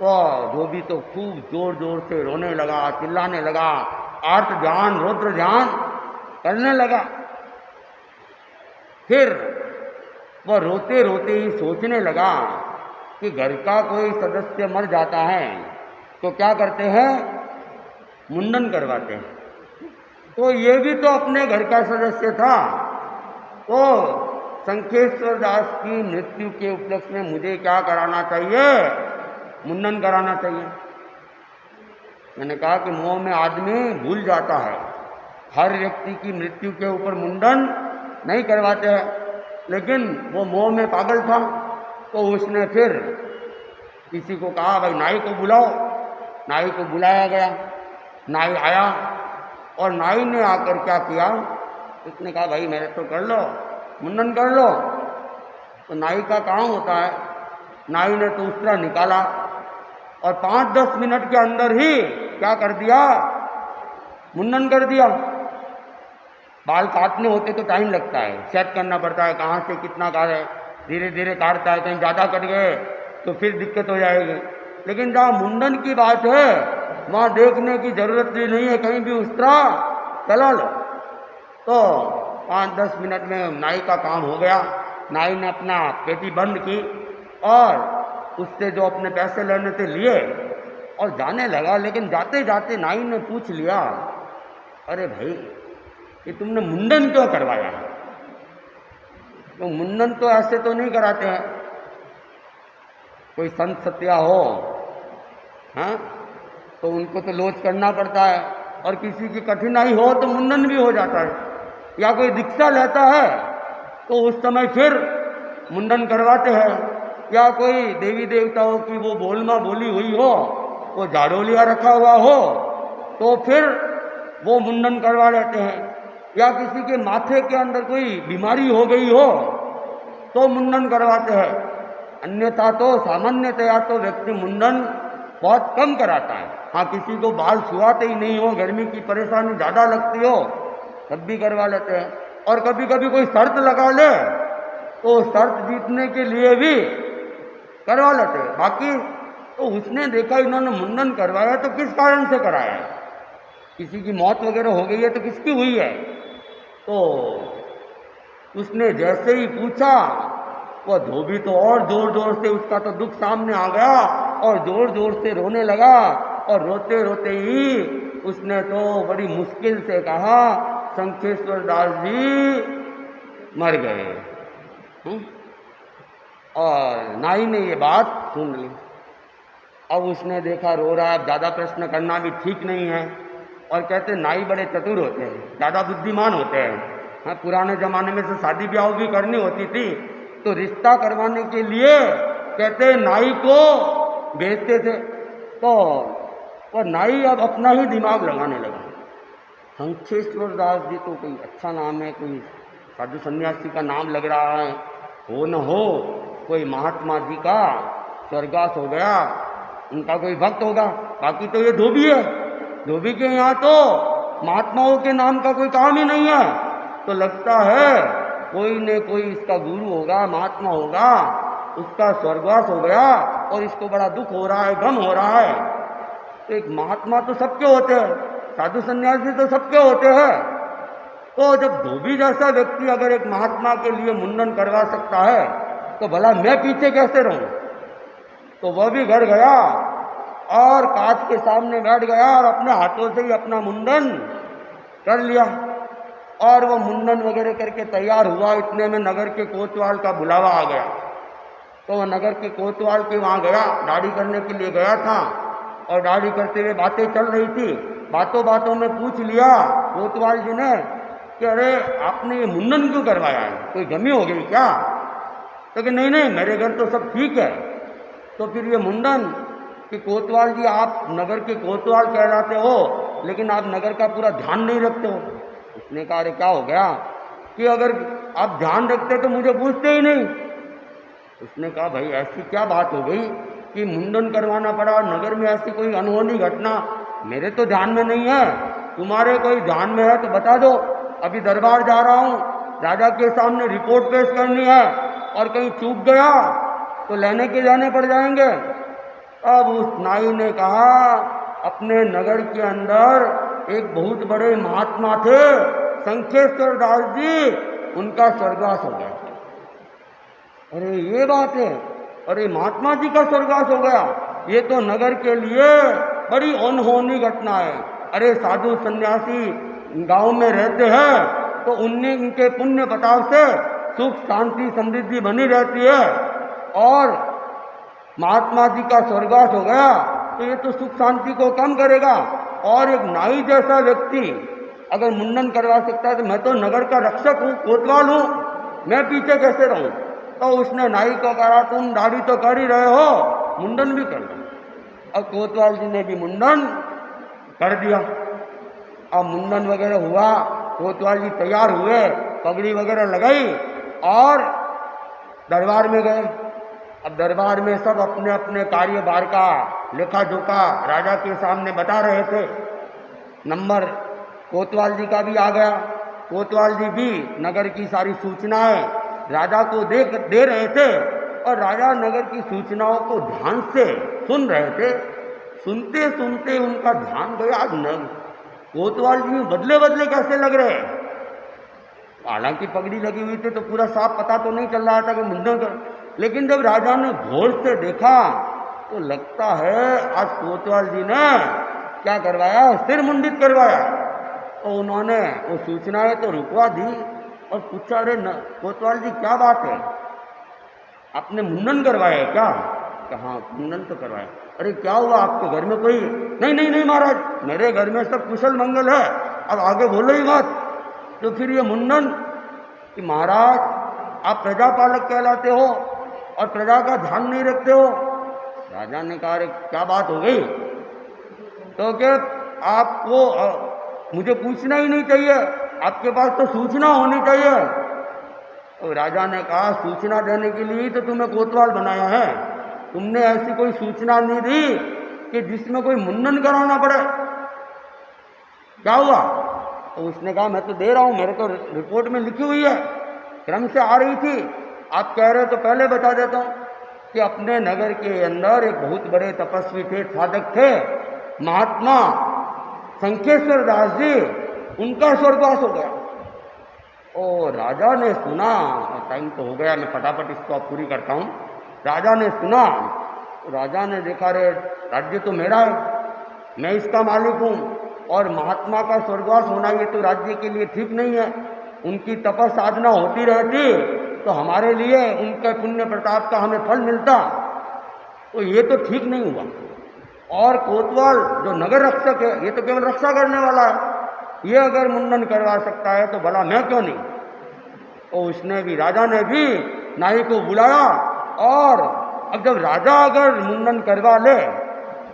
तो धोबी तो खूब जोर जोर से रोने लगा, चिल्लाने लगा, आर्त ध्यान रुद्र ध्यान करने लगा। फिर वह रोते रोते ही सोचने लगा कि घर का कोई सदस्य मर जाता है तो क्या करते हैं, मुंडन करवाते हैं। तो ये भी तो अपने घर का सदस्य था, तो शंखेश्वर दास की मृत्यु के उपलक्ष्य में मुझे क्या कराना चाहिए, मुंडन कराना चाहिए। मैंने कहा कि मोह में आदमी भूल जाता है, हर व्यक्ति की मृत्यु के ऊपर मुंडन नहीं करवाते हैं, लेकिन वो मोह में पागल था। तो उसने फिर किसी को कहा भाई नाई को बुलाओ। नाई को बुलाया गया, नाई आया और नाई ने आकर क्या किया, उसने कहा भाई मेरे तो कर लो, मुंडन कर लो। तो नाई का काम होता है, नाई ने तो उसका निकाला और 5-10 मिनट के अंदर ही क्या कर दिया, मुंडन कर दिया। बाल काटने होते तो टाइम लगता है, सेट करना पड़ता है, कहाँ से कितना काट है, धीरे धीरे काटता है, कहीं ज़्यादा कट गए तो फिर दिक्कत हो जाएगी। लेकिन जहाँ मुंडन की बात है वहाँ देखने की जरूरत भी नहीं है, कहीं भी उस तरह चला लो। तो 5-10 मिनट में नाई का काम हो गया। नाई ने अपना पेटी बंद की और उससे जो अपने पैसे लेने थे लिए और जाने लगा। लेकिन जाते जाते नाई ने पूछ लिया, अरे भाई ये तुमने मुंडन क्यों करवाया है? तो मुंडन तो ऐसे तो नहीं कराते हैं, कोई संत सत्या हो, हाँ, तो उनको तो लोच करना पड़ता है, और किसी की कठिनाई हो तो मुंडन भी हो जाता है, या कोई दीक्षा लेता है तो उस समय फिर मुंडन करवाते हैं, या कोई देवी देवताओं की वो बोलमा बोली हुई हो, वो झाड़ोलिया रखा हुआ हो तो फिर वो मुंडन करवा लेते हैं, या किसी के माथे के अंदर कोई बीमारी हो गई हो तो मुंडन करवाते हैं। अन्यथा तो सामान्यतया तो व्यक्ति मुंडन बहुत कम कराता है। हाँ, किसी को बाल छुआते ही नहीं हो, गर्मी की परेशानी ज़्यादा लगती हो तब भी करवा लेते हैं, और कभी कभी कोई शर्त लगा ले तो शर्त जीतने के लिए भी करवा लेते हैं। बाकी तो उसने देखा इन्होंने मुंडन करवाया तो किस कारण से कराया है, किसी की मौत वगैरह हो गई है तो किसकी हुई है। तो उसने जैसे ही पूछा, वह धोबी तो और जोर जोर से, उसका तो दुख सामने आ गया और जोर जोर से रोने लगा। और रोते रोते ही उसने तो बड़ी मुश्किल से कहा, शंखेश्वर दास जी मर गए। और नाई ने ये बात सुन ली। अब उसने देखा रो रहा है, ज़्यादा प्रश्न करना भी ठीक नहीं है। और कहते नाई बड़े चतुर होते हैं, ज़्यादा बुद्धिमान होते हैं। हाँ, पुराने ज़माने में से शादी ब्याह भी करनी होती थी तो रिश्ता करवाने के लिए कहते नाई को भेजते थे। तो वह नाई अब अपना ही दिमाग लगाने लगा। शंखेश्वर दास जी तो कोई अच्छा नाम है, कोई साधु सन्यासी का नाम लग रहा है, हो न हो कोई महात्मा जी का स्वर्गवास हो गया, उनका कोई भक्त होगा। बाकी तो ये धोबी है, धोबी के यहाँ तो महात्माओं के नाम का कोई काम ही नहीं है। तो लगता है कोई न कोई इसका गुरु होगा, महात्मा होगा, उसका स्वर्गवास हो गया और इसको बड़ा दुख हो रहा है, गम हो रहा है। तो एक महात्मा तो सबके होते हैं, साधु सन्यासी तो सबके होते हैं। तो जब धोबी जैसा व्यक्ति अगर एक महात्मा के लिए मुंडन करवा सकता है तो भला मैं पीछे कैसे रहूं। तो वह भी घर गया और कांच के सामने बैठ गया और अपने हाथों से ही अपना मुंडन कर लिया। और वो मुंडन वगैरह करके तैयार हुआ, इतने में नगर के कोतवाल का बुलावा आ गया। तो वह नगर के कोतवाल के वहाँ गया, दाढ़ी करने के लिए गया था। और दाढ़ी करते हुए बातें चल रही थी, बातों बातों में पूछ लिया कोतवाल जी ने कि अरे आपने ये मुंडन क्यों करवाया है, कोई गमी हो गई क्या। तो कि नहीं नहीं, मेरे घर तो सब ठीक है। तो फिर ये मुंडन कि कोतवाल जी आप नगर के कोतवाल कहलाते हो लेकिन आप नगर का पूरा ध्यान नहीं रखते हो। उसने कहा अरे क्या हो गया कि अगर आप ध्यान रखते तो मुझे पूछते ही नहीं। उसने कहा भाई ऐसी क्या बात हो गई कि मुंडन करवाना पड़ा और नगर में ऐसी कोई अनहोनी घटना मेरे तो ध्यान में नहीं है, तुम्हारे कोई ध्यान में है तो बता दो। अभी दरबार जा रहा हूँ, राजा के सामने रिपोर्ट पेश करनी है और कहीं चूक गया तो लेने के जाने पड़ जाएंगे। अब उस नाई ने कहा अपने नगर के अंदर एक बहुत बड़े महात्मा थे शंखेश्वर दास जी, उनका स्वर्गवास हो गया। अरे ये बात है, अरे महात्मा जी का स्वर्गवास हो गया, ये तो नगर के लिए बड़ी अनहोनी घटना है। अरे साधु सन्यासी गांव में रहते हैं तो उनके पुण्य प्रताप से सुख शांति समृद्धि बनी रहती है और महात्मा जी का स्वर्गवास हो गया तो ये तो सुख शांति को कम करेगा। और एक नाई जैसा व्यक्ति अगर मुंडन करवा सकता है तो मैं तो नगर का रक्षक हूँ, कोतवाल हूँ, मैं पीछे कैसे रहूँ। तो उसने नाई को कहा तुम दाढ़ी तो कर ही रहे हो, मुंडन भी कर दो। अब कोतवाल जी ने भी मुंडन कर दिया। अब मुंडन वगैरह हुआ, कोतवाल जी तैयार हुए, पगड़ी वगैरह लगाई और दरबार में गए। अब दरबार में सब अपने अपने कार्यभार का लेखा जोखा राजा के सामने बता रहे थे। नंबर कोतवाल जी का भी आ गया। कोतवाल जी भी नगर की सारी सूचनाएं राजा को दे रहे थे और राजा नगर की सूचनाओं को ध्यान से सुन रहे थे। सुनते सुनते उनका ध्यान गया कोतवाल जी बदले बदले कैसे लग रहे हैं। हालांकि पगड़ी लगी हुई थी तो पूरा साफ पता तो नहीं चल रहा था कि मुंडन कर, लेकिन जब राजा ने गौर से देखा तो लगता है आज कोतवाल जी ने क्या करवाया, सिर मुंडित करवाया। तो उन्होंने वो सूचनाएं तो रुकवा दी और पूछा अरे कोतवाल जी क्या बात है, आपने मुंडन करवाया क्या। कहा मुंडन तो करवाया। अरे क्या हुआ आपके घर में कोई। नहीं नहीं नहीं महाराज, मेरे घर में सब कुशल मंगल है, अब आगे बोलो ही मत। तो फिर ये मुंडन कि महाराज आप प्रजापालक कहलाते हो और प्रजा का ध्यान नहीं रखते हो। राजा ने कहा अरे क्या बात हो गई। तो क्या आपको मुझे पूछना ही नहीं चाहिए, आपके पास तो सूचना होनी चाहिए। तो राजा ने कहा सूचना देने के लिए तो तुम्हें कोतवाल बनाया है, तुमने ऐसी कोई सूचना नहीं दी कि जिसमें कोई मुंडन कराना पड़े, क्या हुआ। तो उसने कहा मैं तो दे रहा हूँ, मेरे को रिपोर्ट में लिखी हुई है, क्रम से आ रही थी, आप कह रहे हो तो पहले बता देता हूँ। कि अपने नगर के अंदर एक बहुत बड़े तपस्वी थे, साधक थे, महात्मा शंखेश्वर दास जी, उनका स्वर्गवास हो गया। और राजा ने सुना, टाइम तो हो गया, मैं फटाफट इसको अब पूरी करता हूँ। राजा ने सुना, राजा ने देखा, रे राज्य तो मेरा है, मैं इसका मालिक हूँ, और महात्मा का स्वर्गवास होना ये तो राज्य के लिए ठीक नहीं है। उनकी तपस साधना होती रहती तो हमारे लिए उनके पुण्य प्रताप का हमें फल मिलता, तो ये तो ठीक नहीं हुआ। और कोतवाल जो नगर रक्षक है, ये तो केवल रक्षा करने वाला है, ये अगर मुंडन करवा सकता है तो भला मैं क्यों नहीं। तो उसने भी, राजा ने भी नाई को बुलाया, और अब जब राजा अगर मुंडन करवा ले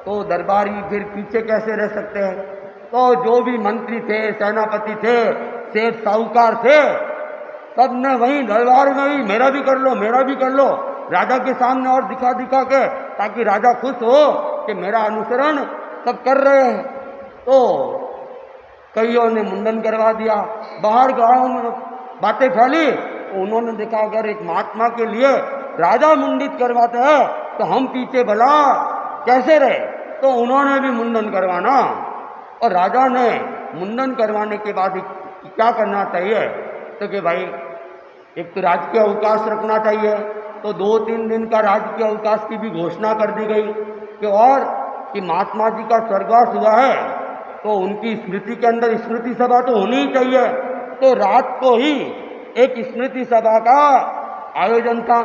तो दरबारी फिर पीछे कैसे रह सकते हैं। तो जो भी मंत्री थे, सेनापति थे, सेठ साहूकार थे, सब ने वहीं दरबार में ही मेरा भी कर लो, मेरा भी कर लो, राजा के सामने और दिखा दिखा के, ताकि राजा खुश हो कि मेरा अनुसरण सब कर रहे हैं। तो कईयों ने मुंडन करवा दिया। बाहर गांव में बातें फैली, तो उन्होंने देखा अगर एक महात्मा के लिए राजा मुंडित करवाते हैं तो हम पीछे भला कैसे रहे। तो उन्होंने भी मुंडन करवाना, और राजा ने मुंडन करवाने के बाद क्या करना चाहिए, तो कि भाई एक तो राजकीय अवकाश रखना चाहिए, तो 2-3 दिन का राजकीय अवकाश की भी घोषणा कर दी गई कि और कि महात्मा जी का स्वर्गवास हुआ है तो उनकी स्मृति के अंदर स्मृति सभा तो होनी ही चाहिए। तो रात को ही एक स्मृति सभा का आयोजन था।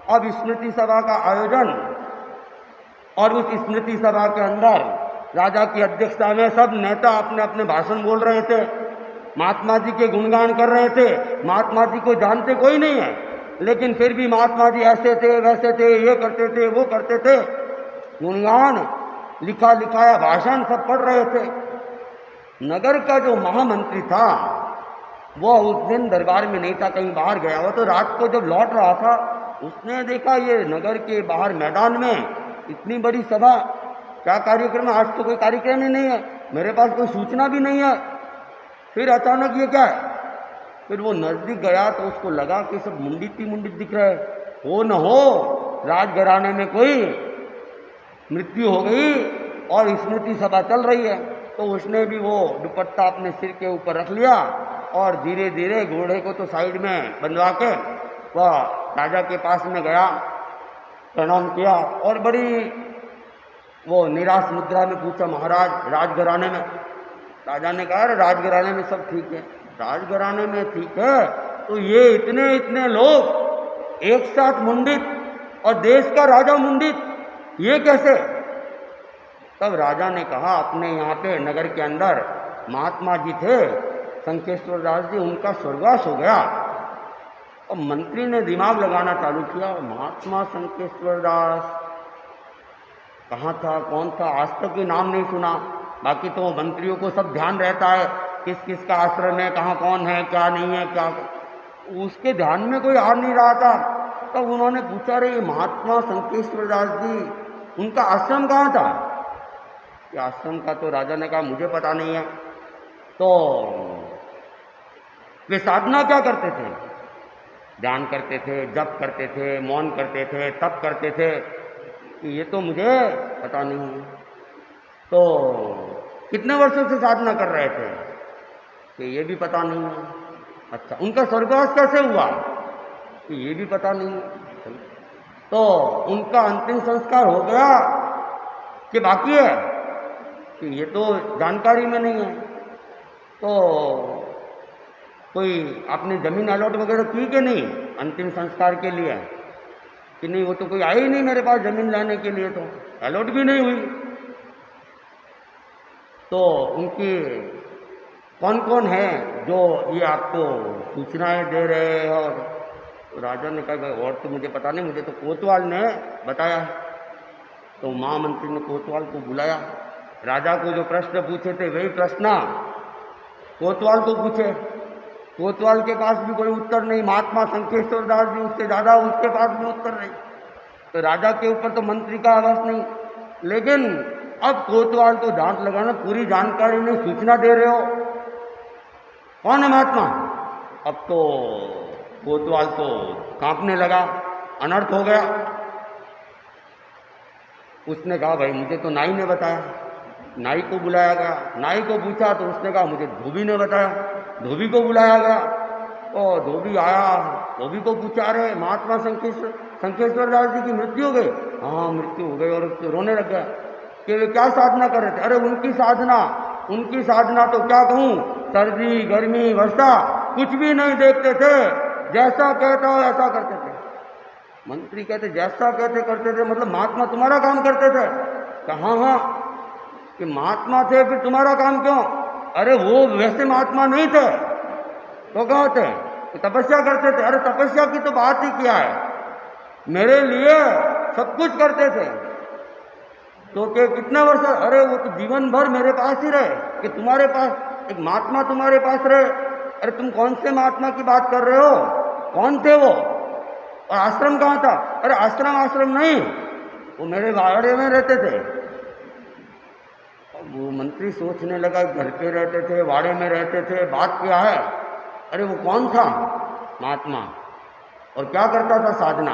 अब स्मृति सभा का आयोजन, और उस स्मृति सभा के अंदर राजा की अध्यक्षता में सब नेता अपने अपने भाषण बोल रहे थे, महात्मा जी के गुणगान कर रहे थे। महात्मा जी को जानते कोई नहीं है, लेकिन फिर भी महात्मा जी ऐसे थे, वैसे थे, ये करते थे, वो करते थे, गुणगान, लिखा लिखाया भाषण सब पढ़ रहे थे। नगर का जो महामंत्री था वो उस दिन दरबार में नहीं था, कहीं बाहर गया हुआ। तो रात को जब लौट रहा था, उसने देखा ये नगर के बाहर मैदान में इतनी बड़ी सभा, क्या कार्यक्रम है, आज तो कोई कार्यक्रम ही नहीं है, मेरे पास कोई सूचना भी नहीं है। फिर अचानक ये क्या है, फिर वो नजदीक गया तो उसको लगा कि सब मुंडित ही मुंडित दिख रहे हैं, हो न हो राजघराने में कोई मृत्यु हो गई और स्मृति सभा चल रही है। तो उसने भी वो दुपट्टा अपने सिर के ऊपर रख लिया, और धीरे धीरे घोड़े को तो साइड में बंधवा के वह राजा के पास में गया, प्रणाम किया, और बड़ी वो निराश मुद्रा में पूछा, महाराज राजघराने में। राजा ने कहा, राजघराने में सब ठीक है। राजघराने में ठीक है, तो ये इतने इतने लोग एक साथ मुंडित, और देश का राजा मुंडित, ये कैसे। तब राजा ने कहा, अपने यहाँ पे नगर के अंदर महात्मा जी थे शंखेश्वर दास जी, उनका स्वर्गवास हो गया। और मंत्री ने दिमाग लगाना चालू किया, महात्मा शंखेश्वर दास कहाँ था, कौन था, आज तक भी नाम नहीं सुना। बाकी तो मंत्रियों को सब ध्यान रहता है किस किस का आश्रम है, कहाँ कौन है, क्या नहीं है, क्या, उसके ध्यान में कोई आ नहीं रहा था। तब उन्होंने पूछा, रे महात्मा शंखेश्वर दास जी, उनका आश्रम कहाँ था। कि आश्रम का तो राजा ने कहा, मुझे पता नहीं है। तो वे साधना क्या करते थे, ध्यान करते थे, जप करते थे, मौन करते थे, तप करते थे, ये तो मुझे पता नहीं है। तो कितने वर्षों से साधना कर रहे थे, कि ये भी पता नहीं है। अच्छा, उनका स्वर्गवास कैसे हुआ, कि ये भी पता नहीं है। तो उनका अंतिम संस्कार हो गया कि बाकी है, कि ये तो जानकारी में नहीं है। तो कोई आपने जमीन अलॉट वगैरह की कि नहीं अंतिम संस्कार के लिए, कि नहीं, वो तो कोई आया ही नहीं मेरे पास जमीन लाने के लिए, तो अलॉट भी नहीं हुई। तो उनकी कौन कौन है जो ये आपको सूचनाएं दे रहे हैं। और तो राजा ने कहा, और तो मुझे पता नहीं, मुझे तो कोतवाल ने बताया। तो महामंत्री ने कोतवाल को बुलाया, राजा को जो प्रश्न पूछे थे वही प्रश्न कोतवाल को पूछे। कोतवाल के पास भी कोई उत्तर नहीं, महात्मा शंखेश्वर दास जी उससे ज़्यादा, उसके पास भी उत्तर नहीं। तो राजा के ऊपर तो मंत्री का आवाज नहीं, लेकिन अब कोतवाल को दांत लगाना, पूरी जानकारी नहीं, सूचना दे रहे हो, कौन है महात्मा। अब तो कोतवाल तो कांपने लगा, अनर्थ हो गया। उसने कहा भाई मुझे तो नाई ने बताया। नाई को बुलाया गया, नाई को पूछा तो उसने कहा मुझे धोबी ने बताया। धोबी को बुलाया गया और धोबी आया, धोबी को पूछा अरे महात्मा शंखेश्वर दास जी की मृत्यु हो गई? हाँ मृत्यु हो गई। और उसको रोने लग गया कि वे क्या साधना कर रहे थे? अरे उनकी साधना तो क्या कहूँ, सर्दी गर्मी वर्षा कुछ भी नहीं देखते थे, जैसा कहता ऐसा करते थे। मंत्री कहते जैसा कहते करते थे, मतलब महात्मा तुम्हारा काम करते थे? कहा हाँ कि महात्मा थे फिर तुम्हारा काम क्यों? अरे वो वैसे महात्मा नहीं थे तो कहा थे कि तपस्या करते थे। अरे तपस्या की तो बात ही क्या है, मेरे लिए सब कुछ करते थे। तो कि कितने वर्ष? अरे वो तो जीवन भर मेरे पास ही रहे। कि तुम्हारे पास एक महात्मा तुम्हारे पास रहे? अरे तुम कौन से महात्मा की बात कर रहे हो? कौन थे वो? और आश्रम कहाँ था? अरे आश्रम नहीं, वो मेरे वाड़े में रहते थे। अब वो मंत्री सोचने लगा घर पे रहते थे, वाड़े में रहते थे, बात क्या है? अरे वो कौन था महात्मा और क्या करता था साधना?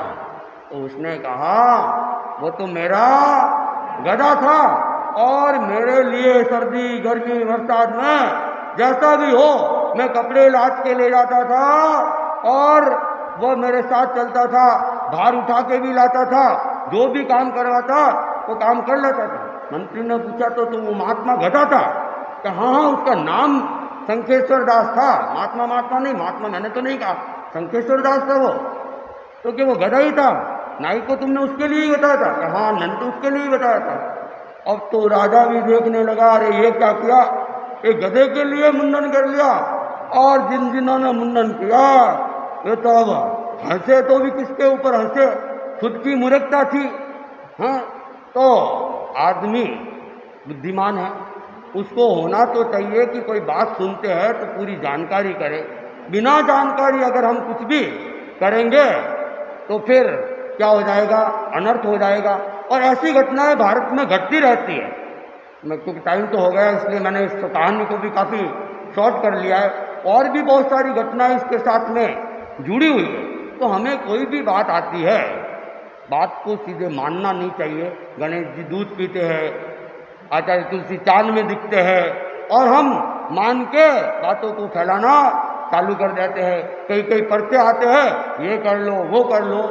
तो उसने कहा वो तो मेरा गधा था और मेरे लिए सर्दी गर्मी बरसात में जैसा भी हो मैं कपड़े लाद के ले जाता था और वो मेरे साथ चलता था, भार उठा के भी लाता था, जो भी काम करवाता वो काम कर लेता था। मंत्री ने पूछा तो वो महात्मा गधा था? कि हाँ उसका नाम शंखेश्वर दास था, महात्मा नहीं, महात्मा मैंने तो नहीं कहा, शंखेश्वर दास था वो। तो क्या वो गधा ही था? नाई को तुमने उसके लिए ही बताया था? कि हाँ मैंने तो उसके लिए ही बताया था। अब तो राजा भी देखने लगा, अरे ये क्या किया, एक गधे के लिए मुंडन कर लिया और जिन्होंने मुंडन किया ये तो अब हंसे तो भी किसके ऊपर हंसे, खुद की मूर्खता थी। हाँ तो आदमी बुद्धिमान है, उसको होना तो चाहिए कि कोई बात सुनते हैं तो पूरी जानकारी करे। बिना जानकारी अगर हम कुछ भी करेंगे तो फिर क्या हो जाएगा, अनर्थ हो जाएगा। और ऐसी घटनाएं भारत में घटती रहती है। मैं क्योंकि टाइम तो हो गया इसलिए मैंने इस कहानी को भी काफ़ी शॉर्ट कर लिया है। और भी बहुत सारी घटनाएं इसके साथ में जुड़ी हुई है। तो हमें कोई भी बात आती है, बात को सीधे मानना नहीं चाहिए। गणेश जी दूध पीते हैं, आचार्य तुलसी चांद में दिखते हैं और हम मान के बातों को फैलाना चालू कर देते हैं। कई पर्चे आते हैं, ये कर लो वो कर लो।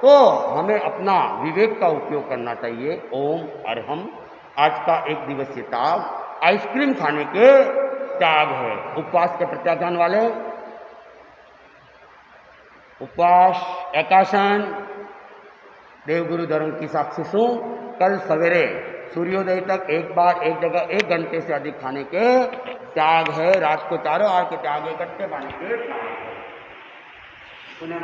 तो हमें अपना विवेक का उपयोग करना चाहिए। ओम अरहम। आज का एक दिवसीय त्याग आइसक्रीम खाने के त्याग है। उपवास के प्रत्याख्यान वाले उपवास एकासन देवगुरु धर्म की साक्षी सु कल सवेरे सूर्योदय तक एक बार एक जगह 1 घंटे से अधिक खाने के त्याग है। रात को 4 आहार के त्याग है, इकट्ठे पानी के त्याग है। सुने